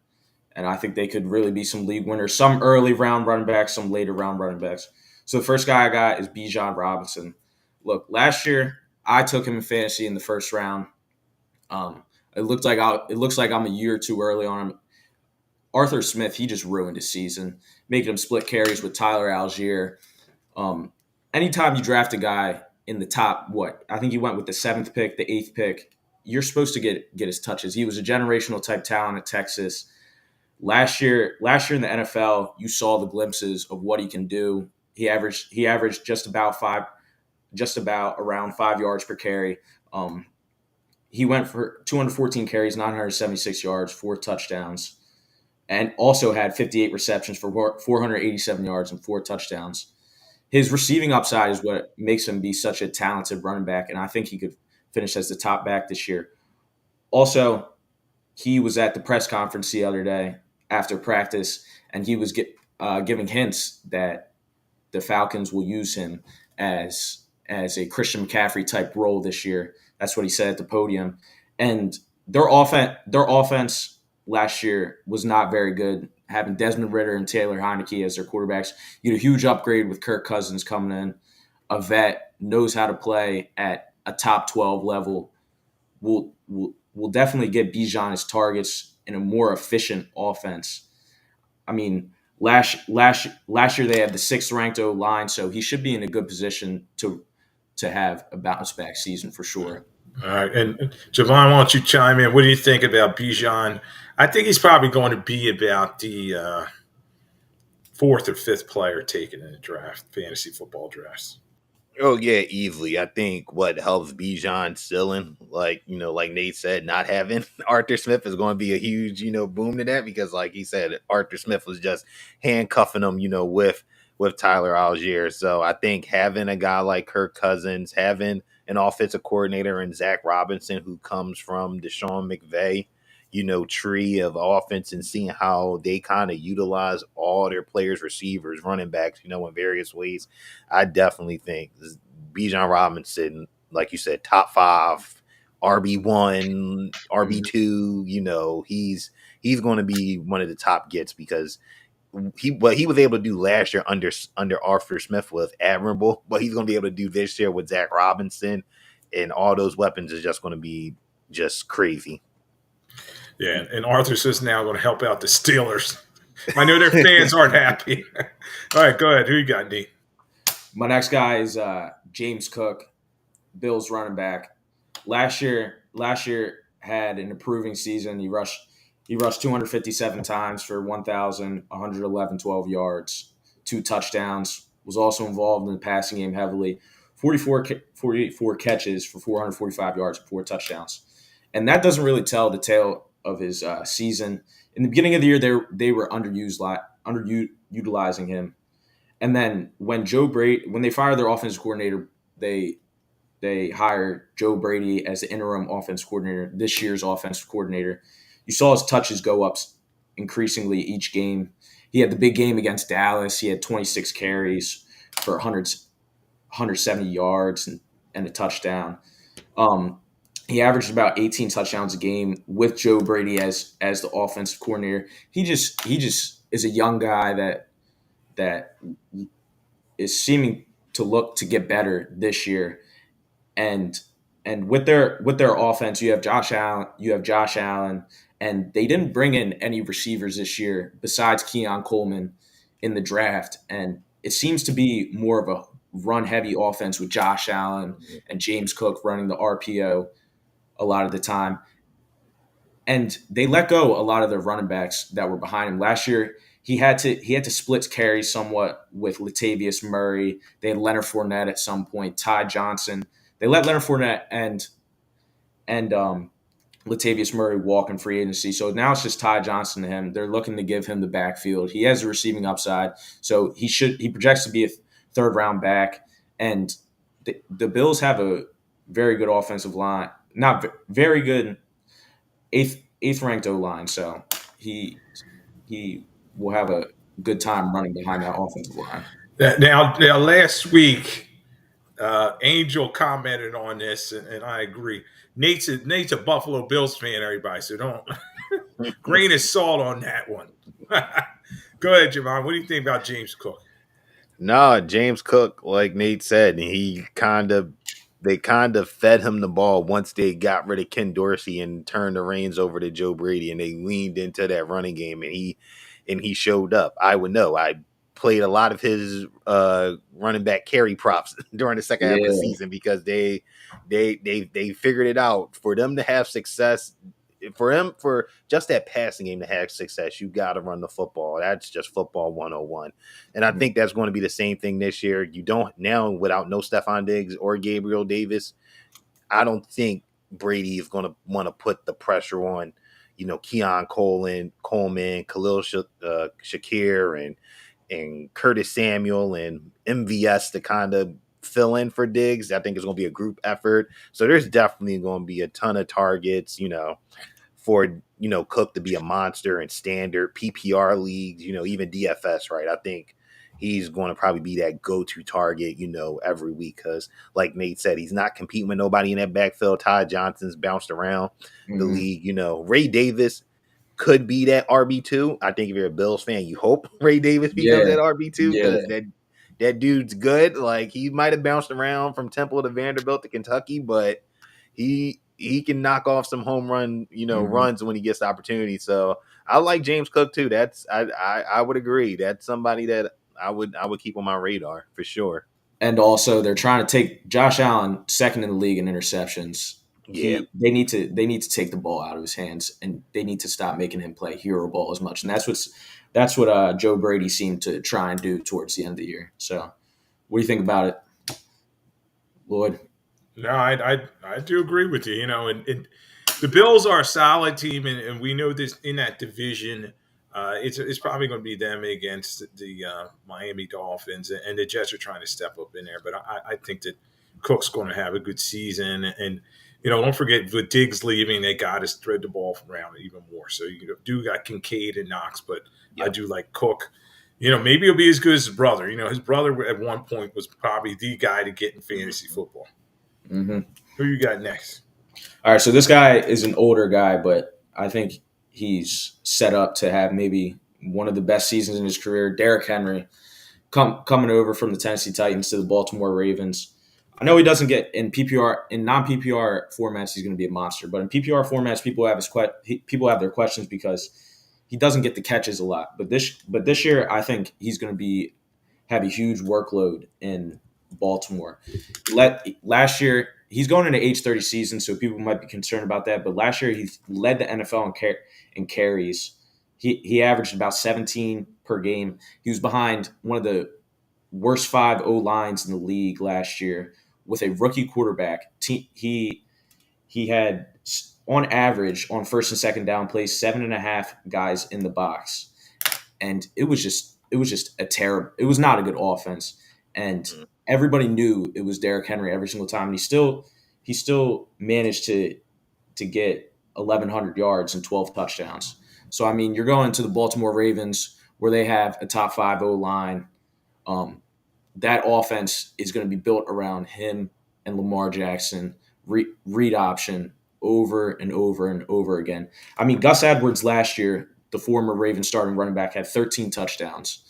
And I think they could really be some league winners, some early round running backs, some later round running backs. So the first guy I got is Bijan Robinson. Look, last year I took him in fantasy in the first round. It looks like I'm a year too early on him. Arthur Smith, he just ruined his season, making him split carries with Tyler Algier. Anytime you draft a guy in the top, I think he went with the 7th pick, the 8th pick, you're supposed to get his touches. He was a generational type talent at Texas. Last year in the NFL, you saw the glimpses of what he can do. He averaged just about around 5 yards per carry. He went for 214 carries, 976 yards, 4 touchdowns, and also had 58 receptions for 487 yards and 4 touchdowns. His receiving upside is what makes him be such a talented running back, and I think he could finish as the top back this year. Also, he was at the press conference the other day after practice, and he was giving hints that the Falcons will use him as a Christian McCaffrey type role this year. That's what he said at the podium. And their offense last year was not very good, having Desmond Ridder and Taylor Heineke as their quarterbacks. You had a huge upgrade with Kirk Cousins coming in. A vet, knows how to play at a top 12 level. Will definitely get Bijan his targets in a more efficient offense. I mean, last year they had the 6th ranked O-line, so he should be in a good position to have a bounce back season for sure. All right. And Javon, why don't you chime in? What do you think about Bijan? I think he's probably going to be about the 4th or 5th player taken in the draft, fantasy football drafts. Oh yeah, easily. I think what helps Bijan still like Nate said, not having Arthur Smith is going to be a huge, boom to that, because like he said, Arthur Smith was just handcuffing him, with Tyler Algier. So I think having a guy like Kirk Cousins, having an offensive coordinator in Zach Robinson, who comes from Deshaun McVay, tree of offense, and seeing how they kind of utilize all their players, receivers, running backs, in various ways. I definitely think Bijan Robinson, like you said, top 5, RB1, RB2, he's going to be one of the top gets, because what he was able to do last year under Arthur Smith was admirable. What he's going to be able to do this year with Zach Robinson and all those weapons is just going to be just crazy. Yeah, and Arthur's just now going to help out the Steelers. I know their fans aren't happy. All right, go ahead. Who you got, D? My next guy is James Cook, Bills running back. Last year had an improving season. He rushed 257 times for 1,112 yards, 2 touchdowns. Was also involved in the passing game heavily. 44 catches for 445 yards and 4 touchdowns. And that doesn't really tell the tale of his season. In the beginning of the year, they were underutilizing him. And then when they fired their offensive coordinator, they hired Joe Brady as the interim offensive coordinator, this year's offensive coordinator. You saw his touches go up increasingly each game. He had the big game against Dallas. He had 26 carries for 170 yards and a touchdown. He averaged about 18 touchdowns a game with Joe Brady as the offensive coordinator. He just is a young guy that is seeming to look to get better this year. And with their offense, you have Josh Allen, and they didn't bring in any receivers this year besides Keon Coleman in the draft. And it seems to be more of a run-heavy offense with Josh Allen and James Cook running the RPO a lot of the time. And they let go a lot of their running backs that were behind him. Last year, he had to split carries somewhat with Latavius Murray. They had Leonard Fournette at some point, Ty Johnson. They let Leonard Fournette and Latavius Murray walk in free agency. So now it's just Ty Johnson to him. They're looking to give him the backfield. He has a receiving upside, so he projects to be a 3rd round back. And the Bills have a very good offensive line, not very good 8th ranked O-line. So he will have a good time running behind that offensive line. Now last week, Angel commented on this, and I agree. Nate's a Buffalo Bills fan, everybody, so don't Grain of salt on that one. Go ahead, Javon. What do you think about James Cook? No, James Cook, like Nate said, they kind of fed him the ball once they got rid of Ken Dorsey and turned the reins over to Joe Brady, and they leaned into that running game, and he showed up. I would know. I played a lot of his running back carry props during the second half of the season because they figured it out. For them to have success, for just that passing game to have success, you got to run the football. That's just football 101. And I think that's going to be the same thing this year. You don't now, without no Stephon Diggs or Gabriel Davis, I don't think Brady is going to want to put the pressure on, Keon Coleman, Khalil Shakir, and Curtis Samuel and MVS to kind of fill in for Diggs. I think it's going to be a group effort. So there's definitely going to be a ton of targets, for, Cook to be a monster in standard PPR leagues, even DFS, right? I think he's going to probably be that go-to target, every week because, like Nate said, he's not competing with nobody in that backfield. Ty Johnson's bounced around the league. Ray Davis could be that RB2. I think if you're a Bills fan, you hope Ray Davis becomes that RB2 because that dude's good. Like, he might have bounced around from Temple to Vanderbilt to Kentucky, but he can knock off some home run, runs when he gets the opportunity. So I like James Cook too. I would agree. That's somebody that I would keep on my radar for sure. And also, they're trying to take Josh Allen second in the league in interceptions. Yeah, they need to take the ball out of his hands, and they need to stop making him play hero ball as much. And that's what Joe Brady seemed to try and do towards the end of the year. So, what do you think about it, Lloyd? No, I do agree with you. And the Bills are a solid team, and we know this in that division. It's probably going to be them against the Miami Dolphins, and the Jets are trying to step up in there. But I think that Cook's going to have a good season, and don't forget with Diggs leaving, they got to spread the ball around even more. So do got Kincaid and Knox, but I do like Cook. Maybe he'll be as good as his brother. His brother at one point was probably the guy to get in fantasy football. Mm-hmm. Who you got next? All right, so this guy is an older guy, but I think he's set up to have maybe one of the best seasons in his career. Derrick Henry coming over from the Tennessee Titans to the Baltimore Ravens. I know he doesn't get in PPR, in non-PPR formats, he's going to be a monster. But in PPR formats, people have their questions because he doesn't get the catches a lot. But this year, I think he's going to have a huge workload in Baltimore. Last year, he's going into age 30 season, so people might be concerned about that. But last year, he led the NFL in carries. He averaged about 17 per game. He was behind one of the worst 5 O-lines in the league last year with a rookie quarterback. He had, on average, on first and second down plays, 7.5 guys in the box. And it was just it was not a good offense. And everybody knew it was Derrick Henry every single time. And he still managed to get 1,100 yards and 12 touchdowns. So, I mean, you're going to the Baltimore Ravens where they have a top 5 O-line. That offense is going to be built around him and Lamar Jackson, read option over and over and over again. I mean, Gus Edwards last year, the former Ravens starting running back, had 13 touchdowns.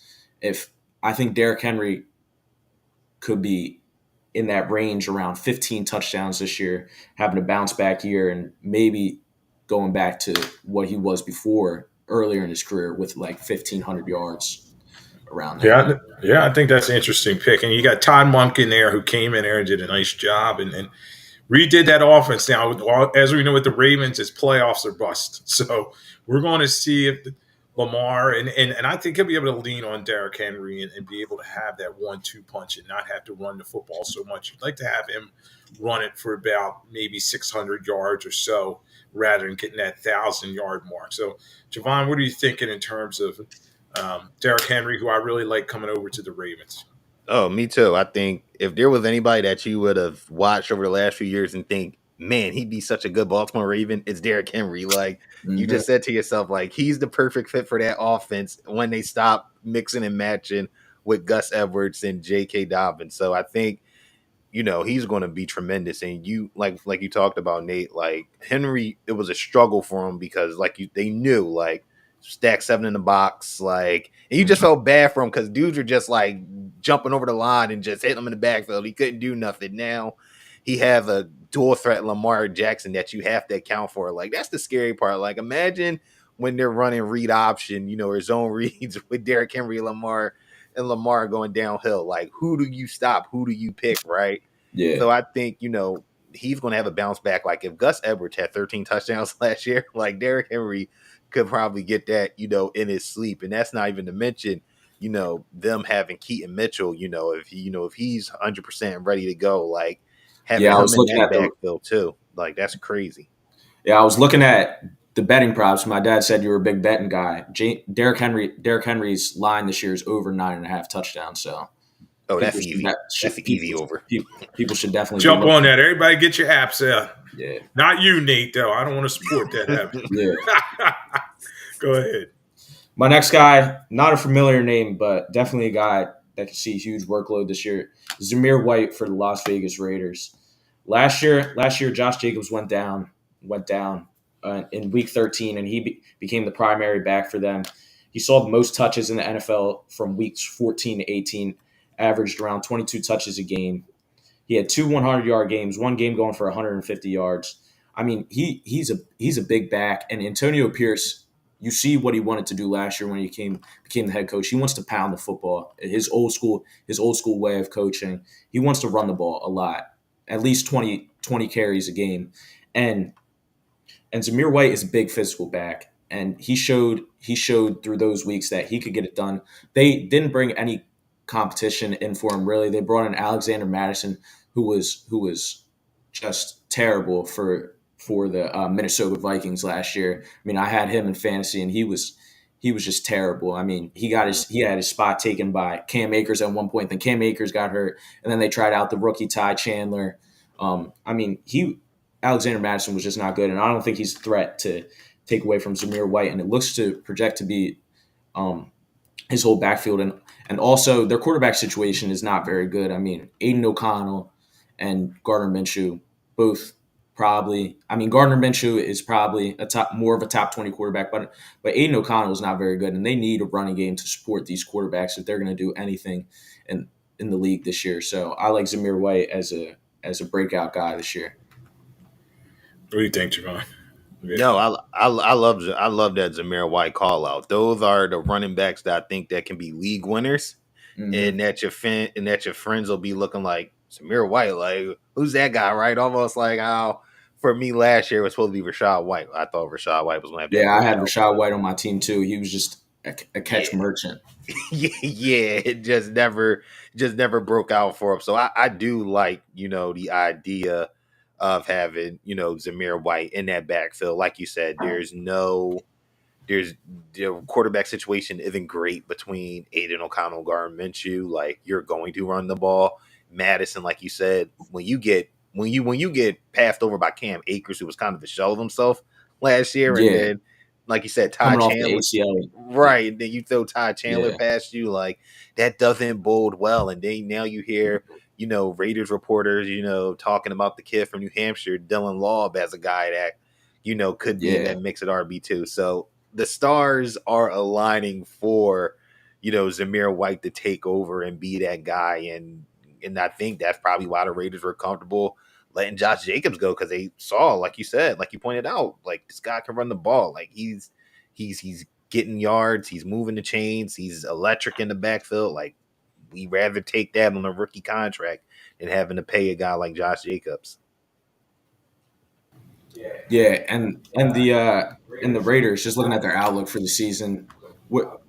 I think Derrick Henry could be in that range around 15 touchdowns this year, having a bounce back year and maybe going back to what he was before earlier in his career with like 1,500 yards. Around there. Yeah, I think that's an interesting pick. And you got Todd Monk in there who came in there and did a nice job and redid that offense. Now, as we know with the Ravens, it's playoffs or bust. So we're going to see if Lamar and I think he'll be able to lean on Derrick Henry and be able to have that 1-2 punch and not have to run the football so much. You'd like to have him run it for about maybe 600 yards or so rather than getting that 1,000-yard mark. So, Javon, what are you thinking in terms of Derrick Henry, who I really like coming over to the Ravens? Oh, me too. I think if there was anybody that you would have watched over the last few years and think, man, he'd be such a good Baltimore Raven, it's Derrick Henry. Like you just said to yourself, like he's the perfect fit for that offense when they stop mixing and matching with Gus Edwards and J.K. Dobbins. So I think he's going to be tremendous. And you like you talked about, Nate, like Henry, it was a struggle for him because they knew like stack 7 in the box, like, and you just felt bad for him because dudes were just like jumping over the line and just hitting him in the backfield. He couldn't do nothing. Now he have a dual threat Lamar Jackson that you have to account for. Like, that's the scary part. Like, imagine when they're running read option, or zone reads with Derrick Henry and Lamar going downhill. Like, who do you stop? Who do you pick, right? Yeah. So I think, he's going to have a bounce back. Like, if Gus Edwards had 13 touchdowns last year, like, Derrick Henry could probably get that, in his sleep. And that's not even to mention, them having Keaton Mitchell, if he's 100% ready to go, like, having him in that backfield too. Like, that's crazy. Yeah, I was looking at the betting props. My dad said you were a big betting guy. Derrick Henry's line this year is over 9.5 touchdowns. So, that's easy. That's easy over. People should definitely jump on that. Everybody, get your apps out. Yeah, not you, Nate. Though I don't want to support that happen. Yeah, go ahead. My next guy, not a familiar name, but definitely a guy that could see huge workload this year. Zamir White for the Las Vegas Raiders. Last year, Josh Jacobs went down in Week 13, and he became the primary back for them. He saw the most touches in the NFL from weeks 14 to 18, averaged around 22 touches a game. He had 2 100-yard games, one game going for 150 yards. I mean, he's a big back, and Antonio Pierce, you see what he wanted to do last year when he became the head coach. He wants to pound the football. His old school way of coaching. He wants to run the ball a lot, at least 20 carries a game. And Zamir White is a big physical back, and he showed through those weeks that he could get it done. They didn't bring any competition in for him, really. They brought in Alexander Madison, who was just terrible for the Minnesota Vikings last year. I mean, I had him in fantasy, and he was just terrible. I mean, he had his spot taken by Cam Akers at one point. Then Cam Akers got hurt, and then they tried out the rookie Ty Chandler. I mean, Alexander Madison was just not good, and I don't think he's a threat to take away from Zamir White. And it looks to project to be his whole backfield, and also their quarterback situation is not very good. I mean, Aiden O'Connell and Gardner Minshew both probably. I mean, Gardner Minshew is probably more of a top 20 quarterback, but Aiden O'Connell is not very good, and they need a running game to support these quarterbacks if they're going to do anything in the league this year. So I like Zamir White as a breakout guy this year. What do you think, Javon? Yeah. No, I love that Zamir White call out. Those are the running backs that I think that can be league winners, and that your friends will be looking like Zamir White, like, who's that guy, right? Almost like how for me last year it was supposed to be Rachaad White. I thought Rachaad White was going to have. Yeah, I had Rachaad White on my team too. He was just a catch merchant. Yeah, it just never broke out for him. So I do like the idea of having Zamir White in that backfield. Like you said, the quarterback situation isn't great between Aiden O'Connell, Gardner Minshew. Like, you're going to run the ball. Madison, like you said, when you get passed over by Cam Akers, who was kind of a shell of himself last year, and then, like you said, Ty Chandler, right? And then you throw Ty Chandler past you, like, that doesn't bode well. And then now you hear, Raiders reporters, talking about the kid from New Hampshire, Dylan Laub, as a guy that, could be in that mix at RB2. So the stars are aligning for, Zamir White to take over and be that guy. And I think that's probably why the Raiders were comfortable letting Josh Jacobs go, because they saw, like you said, like you pointed out, like, this guy can run the ball. Like, he's getting yards, he's moving the chains, he's electric in the backfield. Like, we'd rather take that on a rookie contract than having to pay a guy like Josh Jacobs. Yeah, and the Raiders, just looking at their outlook for the season,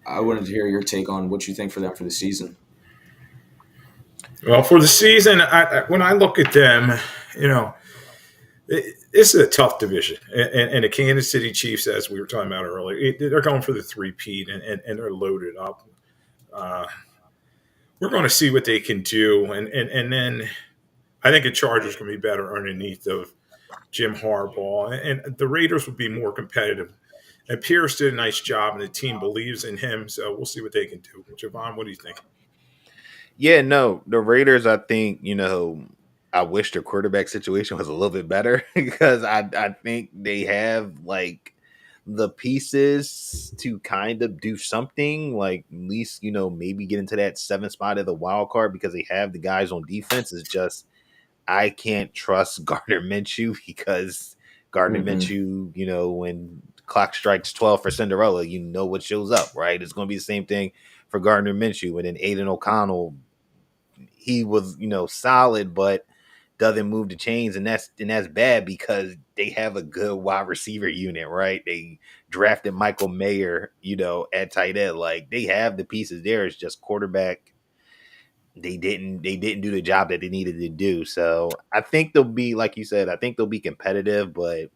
I wanted to hear your take on what you think for them for the season. Well, for the season, when I look at them, this is a tough division. And the Kansas City Chiefs, as we were talking about earlier, they're going for the three-peat, and they're loaded up. We're going to see what they can do. And then I think the Chargers can be better underneath of Jim Harbaugh. And the Raiders will be more competitive. And Pierce did a nice job, and the team believes in him. So we'll see what they can do. Javon, what do you think? Yeah, no, the Raiders, I think, I wish their quarterback situation was a little bit better because I think they have like the pieces to kind of do something, like at least, maybe get into that 7th spot of the wild card because they have the guys on defense. Is just I can't trust Gardner Minshew because Gardner Minshew, when clock strikes 12 for Cinderella, what shows up, right? It's going to be the same thing for Gardner Minshew. And then Aiden O'Connell, he was, solid, but doesn't move the chains, and that's bad because they have a good wide receiver unit, right? They drafted Michael Mayer, at tight end. Like, they have the pieces there. It's just quarterback. They didn't do the job that they needed to do. So I think they'll be, like you said, I think they'll be competitive, but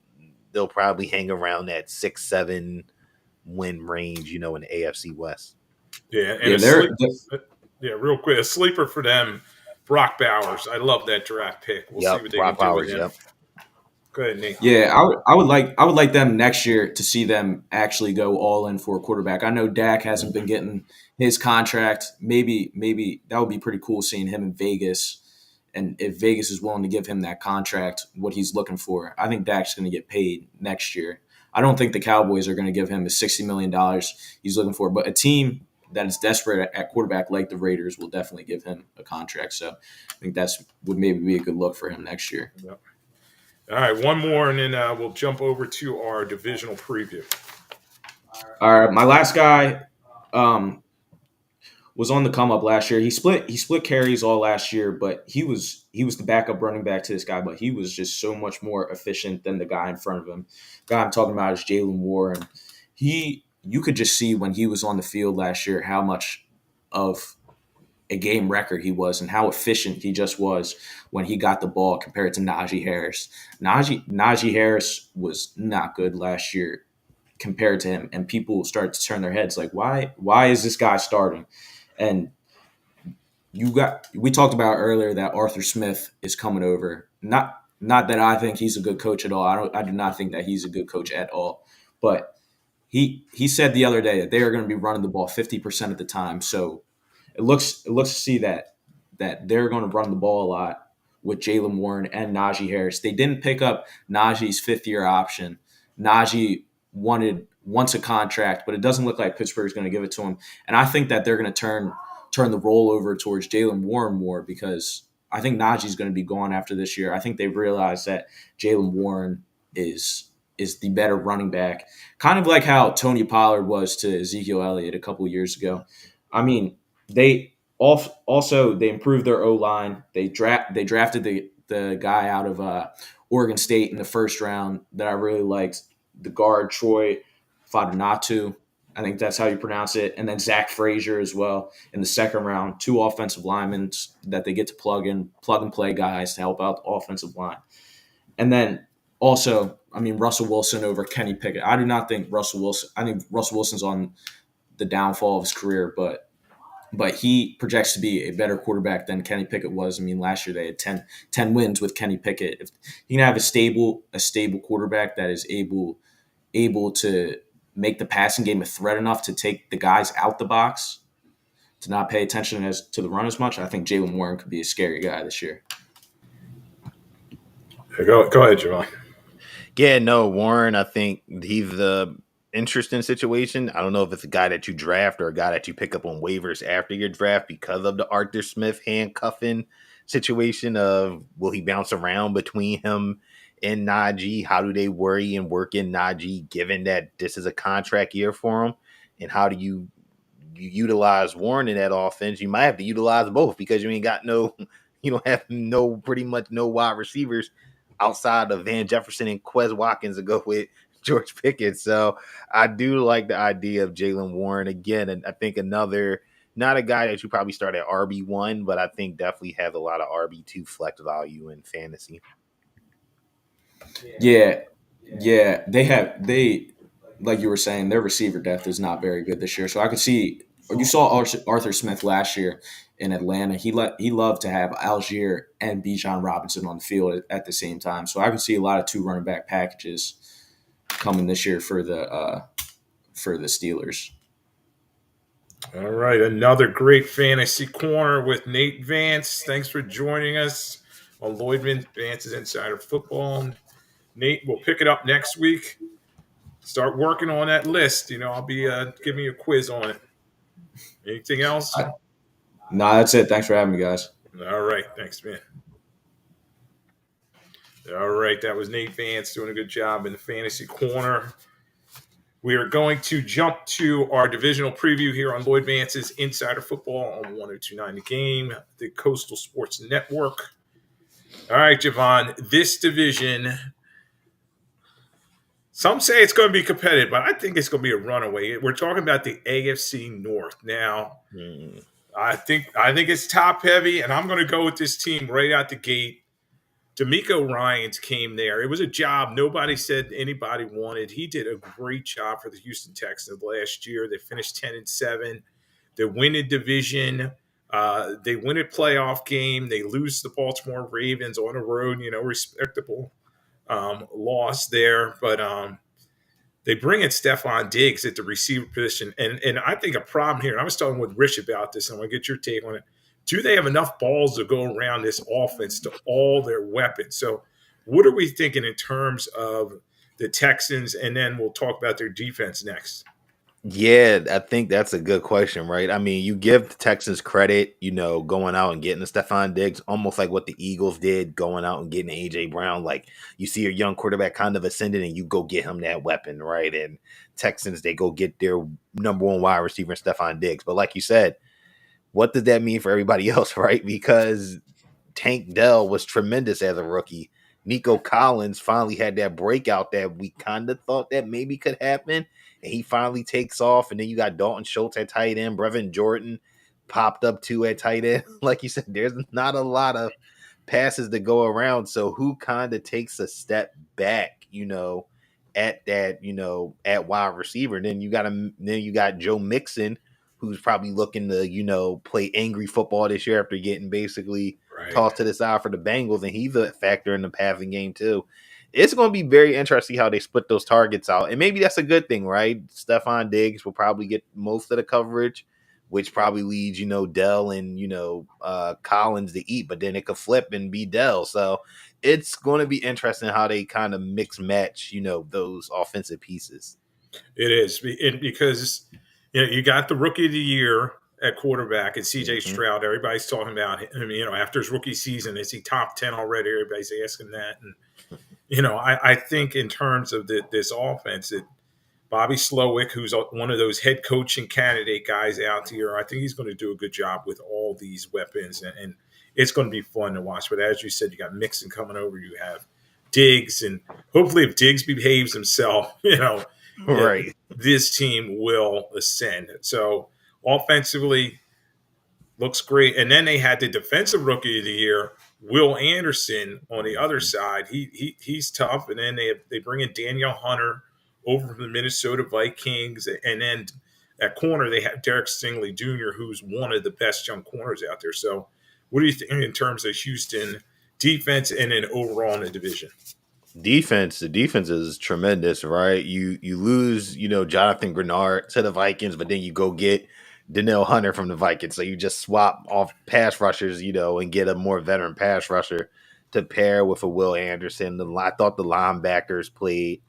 they'll probably hang around that 6-7 win range, in the AFC West. Yeah, and real quick, a sleeper for them, Brock Bowers. I love that draft pick. We'll see what they Brock can do Bowers, with him. Go ahead, Nate. Yeah, I would like them next year to see them actually go all in for a quarterback. I know Dak hasn't been getting his contract. Maybe that would be pretty cool seeing him in Vegas. And if Vegas is willing to give him that contract, what he's looking for, I think Dak's going to get paid next year. I don't think the Cowboys are going to give him the $60 million he's looking for, but a team that is desperate at quarterback like the Raiders will definitely give him a contract. So I think would maybe be a good look for him next year. Yep. All right, one more, and then we'll jump over to our divisional preview. All right, my last guy was on the come up last year. He split carries all last year, but he was the backup running back to this guy, but he was just so much more efficient than the guy in front of him. The guy I'm talking about is Jalen Warren. You could just see when he was on the field last year how much of a game record he was and how efficient he just was when he got the ball compared to Najee Harris. Najee Harris was not good last year compared to him, and people started to turn their heads like, why is this guy starting? And we talked about earlier that Arthur Smith is coming over. Not that I think he's a good coach at all. I do not think that he's a good coach at all. But he said the other day that they are going to be running the ball 50% of the time. So it looks to see that they're going to run the ball a lot with Jalen Warren and Najee Harris. They didn't pick up Najee's 5th-year option. Najee wants a contract, but it doesn't look like Pittsburgh's going to give it to him. And I think that they're going to turn the role over towards Jalen Warren more because I think Najee's going to be gone after this year. I think they've realized that Jalen Warren is the better running back, kind of like how Tony Pollard was to Ezekiel Elliott a couple of years ago. I mean, they improved their O-line. They drafted the guy out of Oregon State in the 1st round that I really liked, the guard Troy Fadanatu. I think that's how you pronounce it. And then Zach Frazier as well in the 2nd round, 2 offensive linemen that they get to plug and play guys to help out the offensive line. And then also, I mean, Russell Wilson over Kenny Pickett. I think Russell Wilson's on the downfall of his career, but he projects to be a better quarterback than Kenny Pickett was. I mean, last year they had 10 wins with Kenny Pickett. If you can have a stable quarterback that is able to make the passing game a threat enough to take the guys out the box, to not pay attention to the run as much, I think Jalen Warren could be a scary guy this year. Go ahead, Javon. Yeah, no, Warren, I think he's the interesting situation. I don't know if it's a guy that you draft or a guy that you pick up on waivers after your draft because of the Arthur Smith handcuffing situation of will he bounce around between him and Najee? How do they worry and work in Najee given that this is a contract year for him? And how do you utilize Warren in that offense? You might have to utilize both because you don't have pretty much no wide receivers outside of Van Jefferson and Quez Watkins to go with George Pickens. So I do like the idea of Jalen Warren again. And I think not a guy that you probably start at RB1, but I think definitely has a lot of RB2 flex value in fantasy. Yeah. They like you were saying, their receiver depth is not very good this year. So I could see, you saw Arthur Smith last year in Atlanta. He loved to have Algier and Bijan Robinson on the field at the same time. So I could see a lot of 2 running back packages coming this year for the Steelers. All right, another great fantasy corner with Nate Vance. Thanks for joining us on Lloyd Vance's Insider Football. Nate, we'll pick it up next week. Start working on that list. I'll be giving you a quiz on it. Anything else? No, that's it. Thanks for having me, guys. All right. Thanks, man. All right. That was Nate Vance doing a good job in the fantasy corner. We are going to jump to our divisional preview here on Lloyd Vance's Insider Football on 102.9 The Game, the Coastal Sports Network. All right, Javon, this division, some say it's going to be competitive, but I think it's going to be a runaway. We're talking about the AFC North. Now, I think it's top heavy, and I'm going to go with this team right out the gate. D'Amico Ryans came there. It was a job nobody said anybody wanted. He did a great job for the Houston Texans last year. They finished 10-7. They win a division. They win a playoff game. They lose the Baltimore Ravens on the road. Respectable loss there. But they bring in Stephon Diggs at the receiver position. And I think a problem here, and I was talking with Rich about this, and I want to get your take on it. Do they have enough balls to go around this offense to all their weapons? So what are we thinking in terms of the Texans? And then we'll talk about their defense next. Yeah, I think that's a good question, right? I mean, you give the Texans credit, going out and getting the Stephon Diggs, almost like what the Eagles did, going out and getting A.J. Brown. Like, you see a young quarterback kind of ascending, and you go get him that weapon, right? And Texans, they go get their number one wide receiver, Stephon Diggs. But like you said, what does that mean for everybody else, right? Because Tank Dell was tremendous as a rookie. Nico Collins finally had that breakout that we kind of thought that maybe could happen. And he finally takes off. And then you got Dalton Schultz at tight end. Brevin Jordan popped up too at tight end. Like you said, there's not a lot of passes to go around. So who kind of takes a step back, at that, at wide receiver? And then you got Joe Mixon, who's probably looking to, play angry football this year after getting basically tossed to the side for the Bengals, and he's a factor in the passing game too. It's going to be very interesting how they split those targets out, and maybe that's a good thing, right? Stephon Diggs will probably get most of the coverage, which probably leads, Dell and, Collins to eat, but then it could flip and be Dell. So it's going to be interesting how they kind of mix match, those offensive pieces. It is, because you got the rookie of the year at quarterback and C.J. Stroud. Everybody's talking about him. After his rookie season, is he top 10 already? Everybody's asking that. And, I think in terms of this offense, that Bobby Slowick, who's one of those head coaching candidate guys out here, I think he's going to do a good job with all these weapons. And it's going to be fun to watch. But as you said, you got Mixon coming over. You have Diggs. And hopefully if Diggs behaves himself, right, this team will ascend. So offensively, looks great. And then they had the defensive rookie of the year, Will Anderson, on the other side. He's tough. And then they bring in Daniel Hunter over from the Minnesota Vikings. And then at corner, they have Derek Stingley Jr., who's one of the best young corners out there. So what do you think in terms of Houston defense and then overall in the division? The defense is tremendous, right? You lose, Jonathan Grenard to the Vikings, but then you go get Danielle Hunter from the Vikings. So you just swap off pass rushers, and get a more veteran pass rusher to pair with a Will Anderson. I thought the linebackers played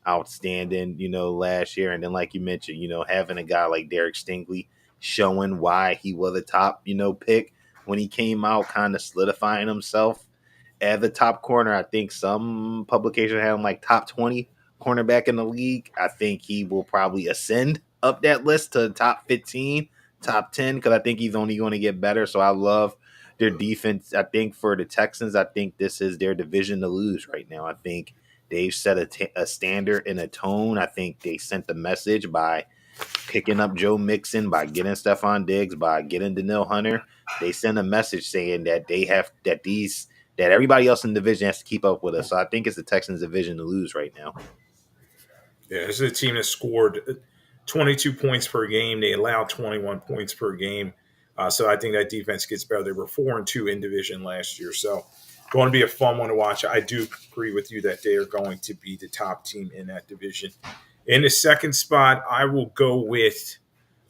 outstanding, last year. And then, like you mentioned, having a guy like Derek Stingley showing why he was a top, pick when he came out, kind of solidifying himself as the top corner. I think some publication had him like top 20 cornerback in the league. I think he will probably ascend up that list to top 15, top 10, because I think he's only going to get better. So I love their defense. I think for the Texans, I think this is their division to lose right now. I think they've set a standard and a tone. I think they sent the message by picking up Joe Mixon, by getting Stephon Diggs, by getting Danielle Hunter. They send a message saying that they have that everybody else in the division has to keep up with us. So I think it's the Texans' division to lose right now. Yeah, this is a team that scored 22 points per game. They allowed 21 points per game. So I think that defense gets better. They were 4-2 in division last year. So going to be a fun one to watch. I do agree with you that they are going to be the top team in that division. In the second spot, I will go with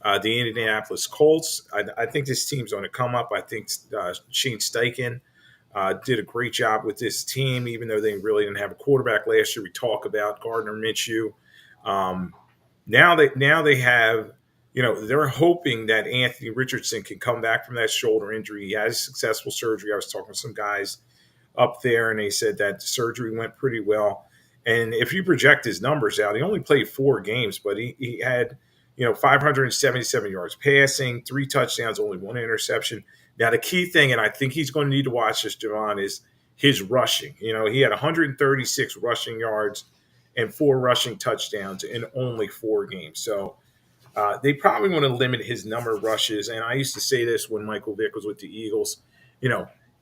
the Indianapolis Colts. I think this team's going to come up. I think Shane Steichen did a great job with this team, even though they really didn't have a quarterback last year. We talk about Gardner Minshew. Now they have, they're hoping that Anthony Richardson can come back from that shoulder injury. He has successful surgery. I was talking to some guys up there, and they said that the surgery went pretty well. And if you project his numbers out, he only played 4 games, but he had, 577 yards passing, 3 touchdowns, only 1 interception. Now, the key thing, and I think he's going to need to watch this, Javon, is his rushing. He had 136 rushing yards and 4 rushing touchdowns in only 4 games. So they probably want to limit his number of rushes. And I used to say this when Michael Vick was with the Eagles,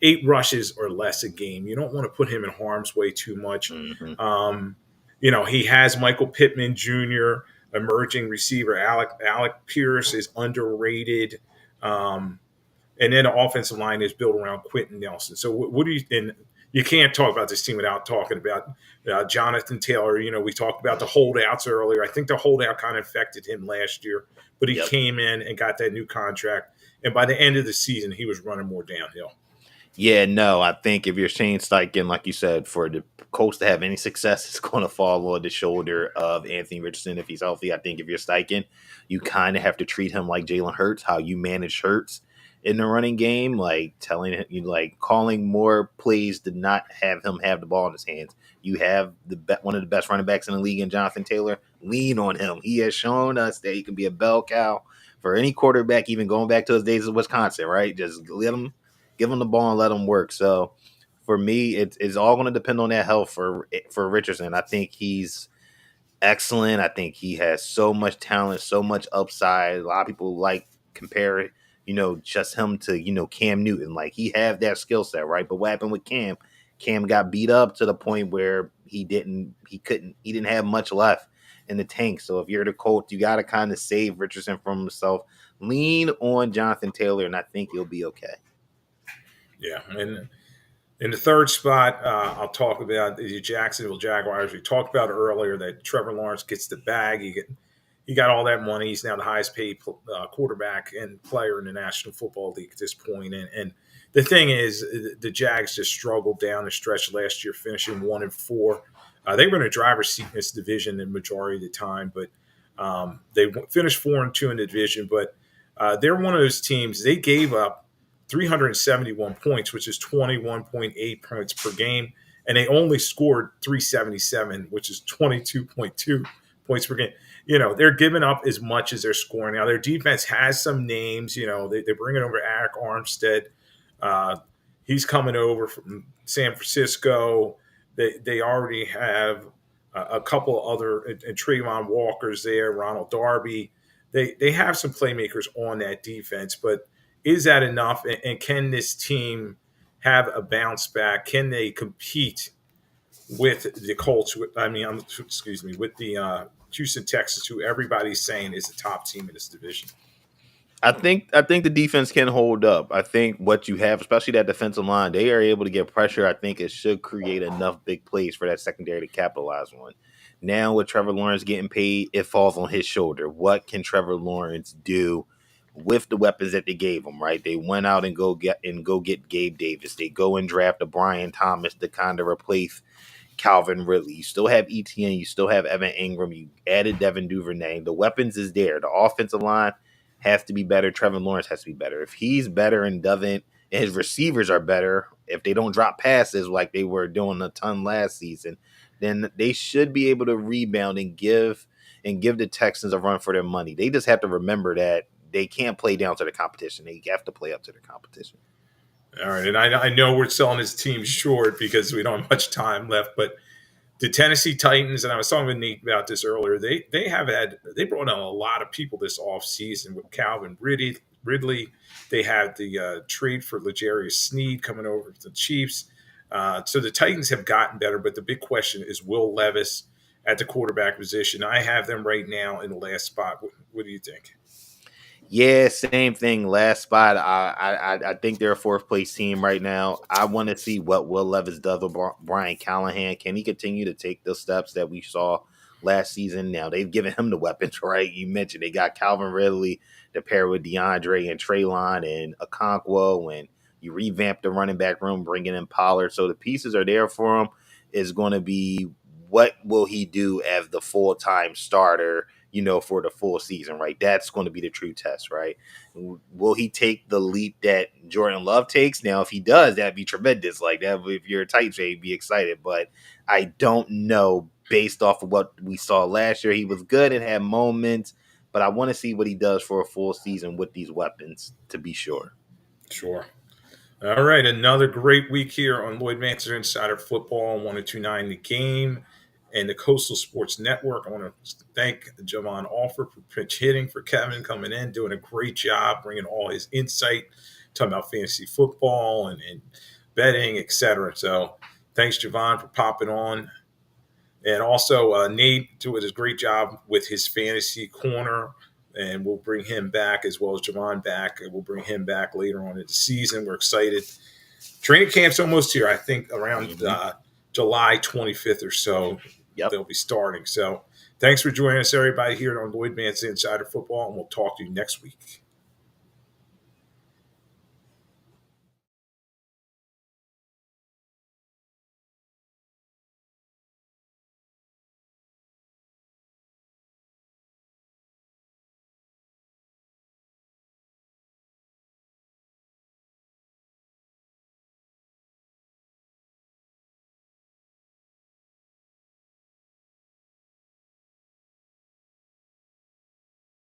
8 rushes or less a game. You don't want to put him in harm's way too much. Mm-hmm. He has Michael Pittman Jr., emerging receiver. Alec Pierce is underrated. And then the offensive line is built around Quentin Nelson. So what do you – and you can't talk about this team without talking about Jonathan Taylor. We talked about the holdouts earlier. I think the holdout kind of affected him last year. But he came in and got that new contract. And by the end of the season, he was running more downhill. Yeah, no, I think if you're Shane Steichen, like you said, for the Colts to have any success, it's going to fall on the shoulder of Anthony Richardson if he's healthy. I think if you're Steichen, you kind of have to treat him like Jalen Hurts, how you manage Hurts in the running game, like calling more plays to not have him have the ball in his hands. You have one of the best running backs in the league in Jonathan Taylor. Lean on him. He has shown us that he can be a bell cow for any quarterback, even going back to his days of Wisconsin, right? Just give him the ball and let him work. So for me, it's all going to depend on that health for Richardson. I think he's excellent. I think he has so much talent, so much upside. A lot of people compare just him to, Cam Newton. Like, he have that skill set, right? But what happened with Cam? Cam got beat up to the point where he didn't have much left in the tank. So if you're the Colts, you got to kind of save Richardson from himself. Lean on Jonathan Taylor, and I think he'll be okay. Yeah, and in the third spot, I'll talk about the Jacksonville Jaguars. We talked about earlier that Trevor Lawrence gets the bag. He got all that money. He's now the highest paid quarterback and player in the National Football League at this point. And the thing is, the Jags just struggled down the stretch last year, finishing 1-4. They were in a driver's seat in this division the majority of the time, but they finished 4-2 in the division. But they're one of those teams. They gave up 371 points, which is 21.8 points per game, and they only scored 377, which is 22.2 points per game. They're giving up as much as they're scoring. Now, their defense has some names. They're bringing over Eric Armstead. He's coming over from San Francisco. They already have a couple other, and Trayvon Walker's there, Ronald Darby. They have some playmakers on that defense, but is that enough? And can this team have a bounce back? Can they compete with the Colts? With the Houston Texans, who everybody's saying is the top team in this division. I think the defense can hold up. I think what you have, especially that defensive line, they are able to get pressure. I think it should create enough big plays for that secondary to capitalize on. Now with Trevor Lawrence getting paid, it falls on his shoulder. What can Trevor Lawrence do with the weapons that they gave him, right? They went out and go get Gabe Davis. They go and draft a Brian Thomas to kind of replace Calvin Ridley. You still have ETN. You still have Evan Ingram. You added Devin Duvernay. The weapons is there. The offensive line has to be better. Trevor Lawrence has to be better. If he's better and his receivers are better, if they don't drop passes like they were doing a ton last season, then they should be able to rebound and give the Texans a run for their money. They just have to remember that they can't play down to the competition. They have to play up to the competition. All right, and I know we're selling this team short because we don't have much time left, but the Tennessee Titans, and I was talking with Nate about this earlier, they brought on a lot of people this offseason with Calvin Ridley. They had the trade for L'Jarius Sneed coming over to the Chiefs. So the Titans have gotten better, but the big question is Will Levis at the quarterback position. I have them right now in the last spot. What do you think? Yeah, same thing. Last spot. I think they're a 4th place team right now. I want to see what Will Levis does with Brian Callahan. Can he continue to take the steps that we saw last season? Now, they've given him the weapons, right? You mentioned they got Calvin Ridley to pair with DeAndre and Traylon and Okonkwo, and You revamp the running back room, bringing in Pollard. So the pieces are there for him. Is going to be what will he do as the full-time starter, for the full season, right? That's going to be the true test, right? Will he take the leap that Jordan Love takes? Now, if he does, that'd be tremendous. Like that, if you're a Titans fan, you'd be excited. But I don't know, based off of what we saw last year. He was good and had moments, but I want to see what he does for a full season with these weapons to be sure. Sure. All right, another great week here on Lloyd Vance's Insider Football on 102.9 The Game and the Coastal Sports Network. I want to thank Javon Alford for pitch hitting, for Kevin coming in, doing a great job, bringing all his insight, talking about fantasy football and betting, etc. So thanks, Javon, for popping on. And also Nate doing his great job with his fantasy corner. And we'll bring him back as well as Javon back. We'll bring him back later on in the season. We're excited. Training camp's almost here. I think around July 25th or so, they'll be starting. So thanks for joining us, everybody, here on Lloyd Vance Insider Football, and we'll talk to you next week.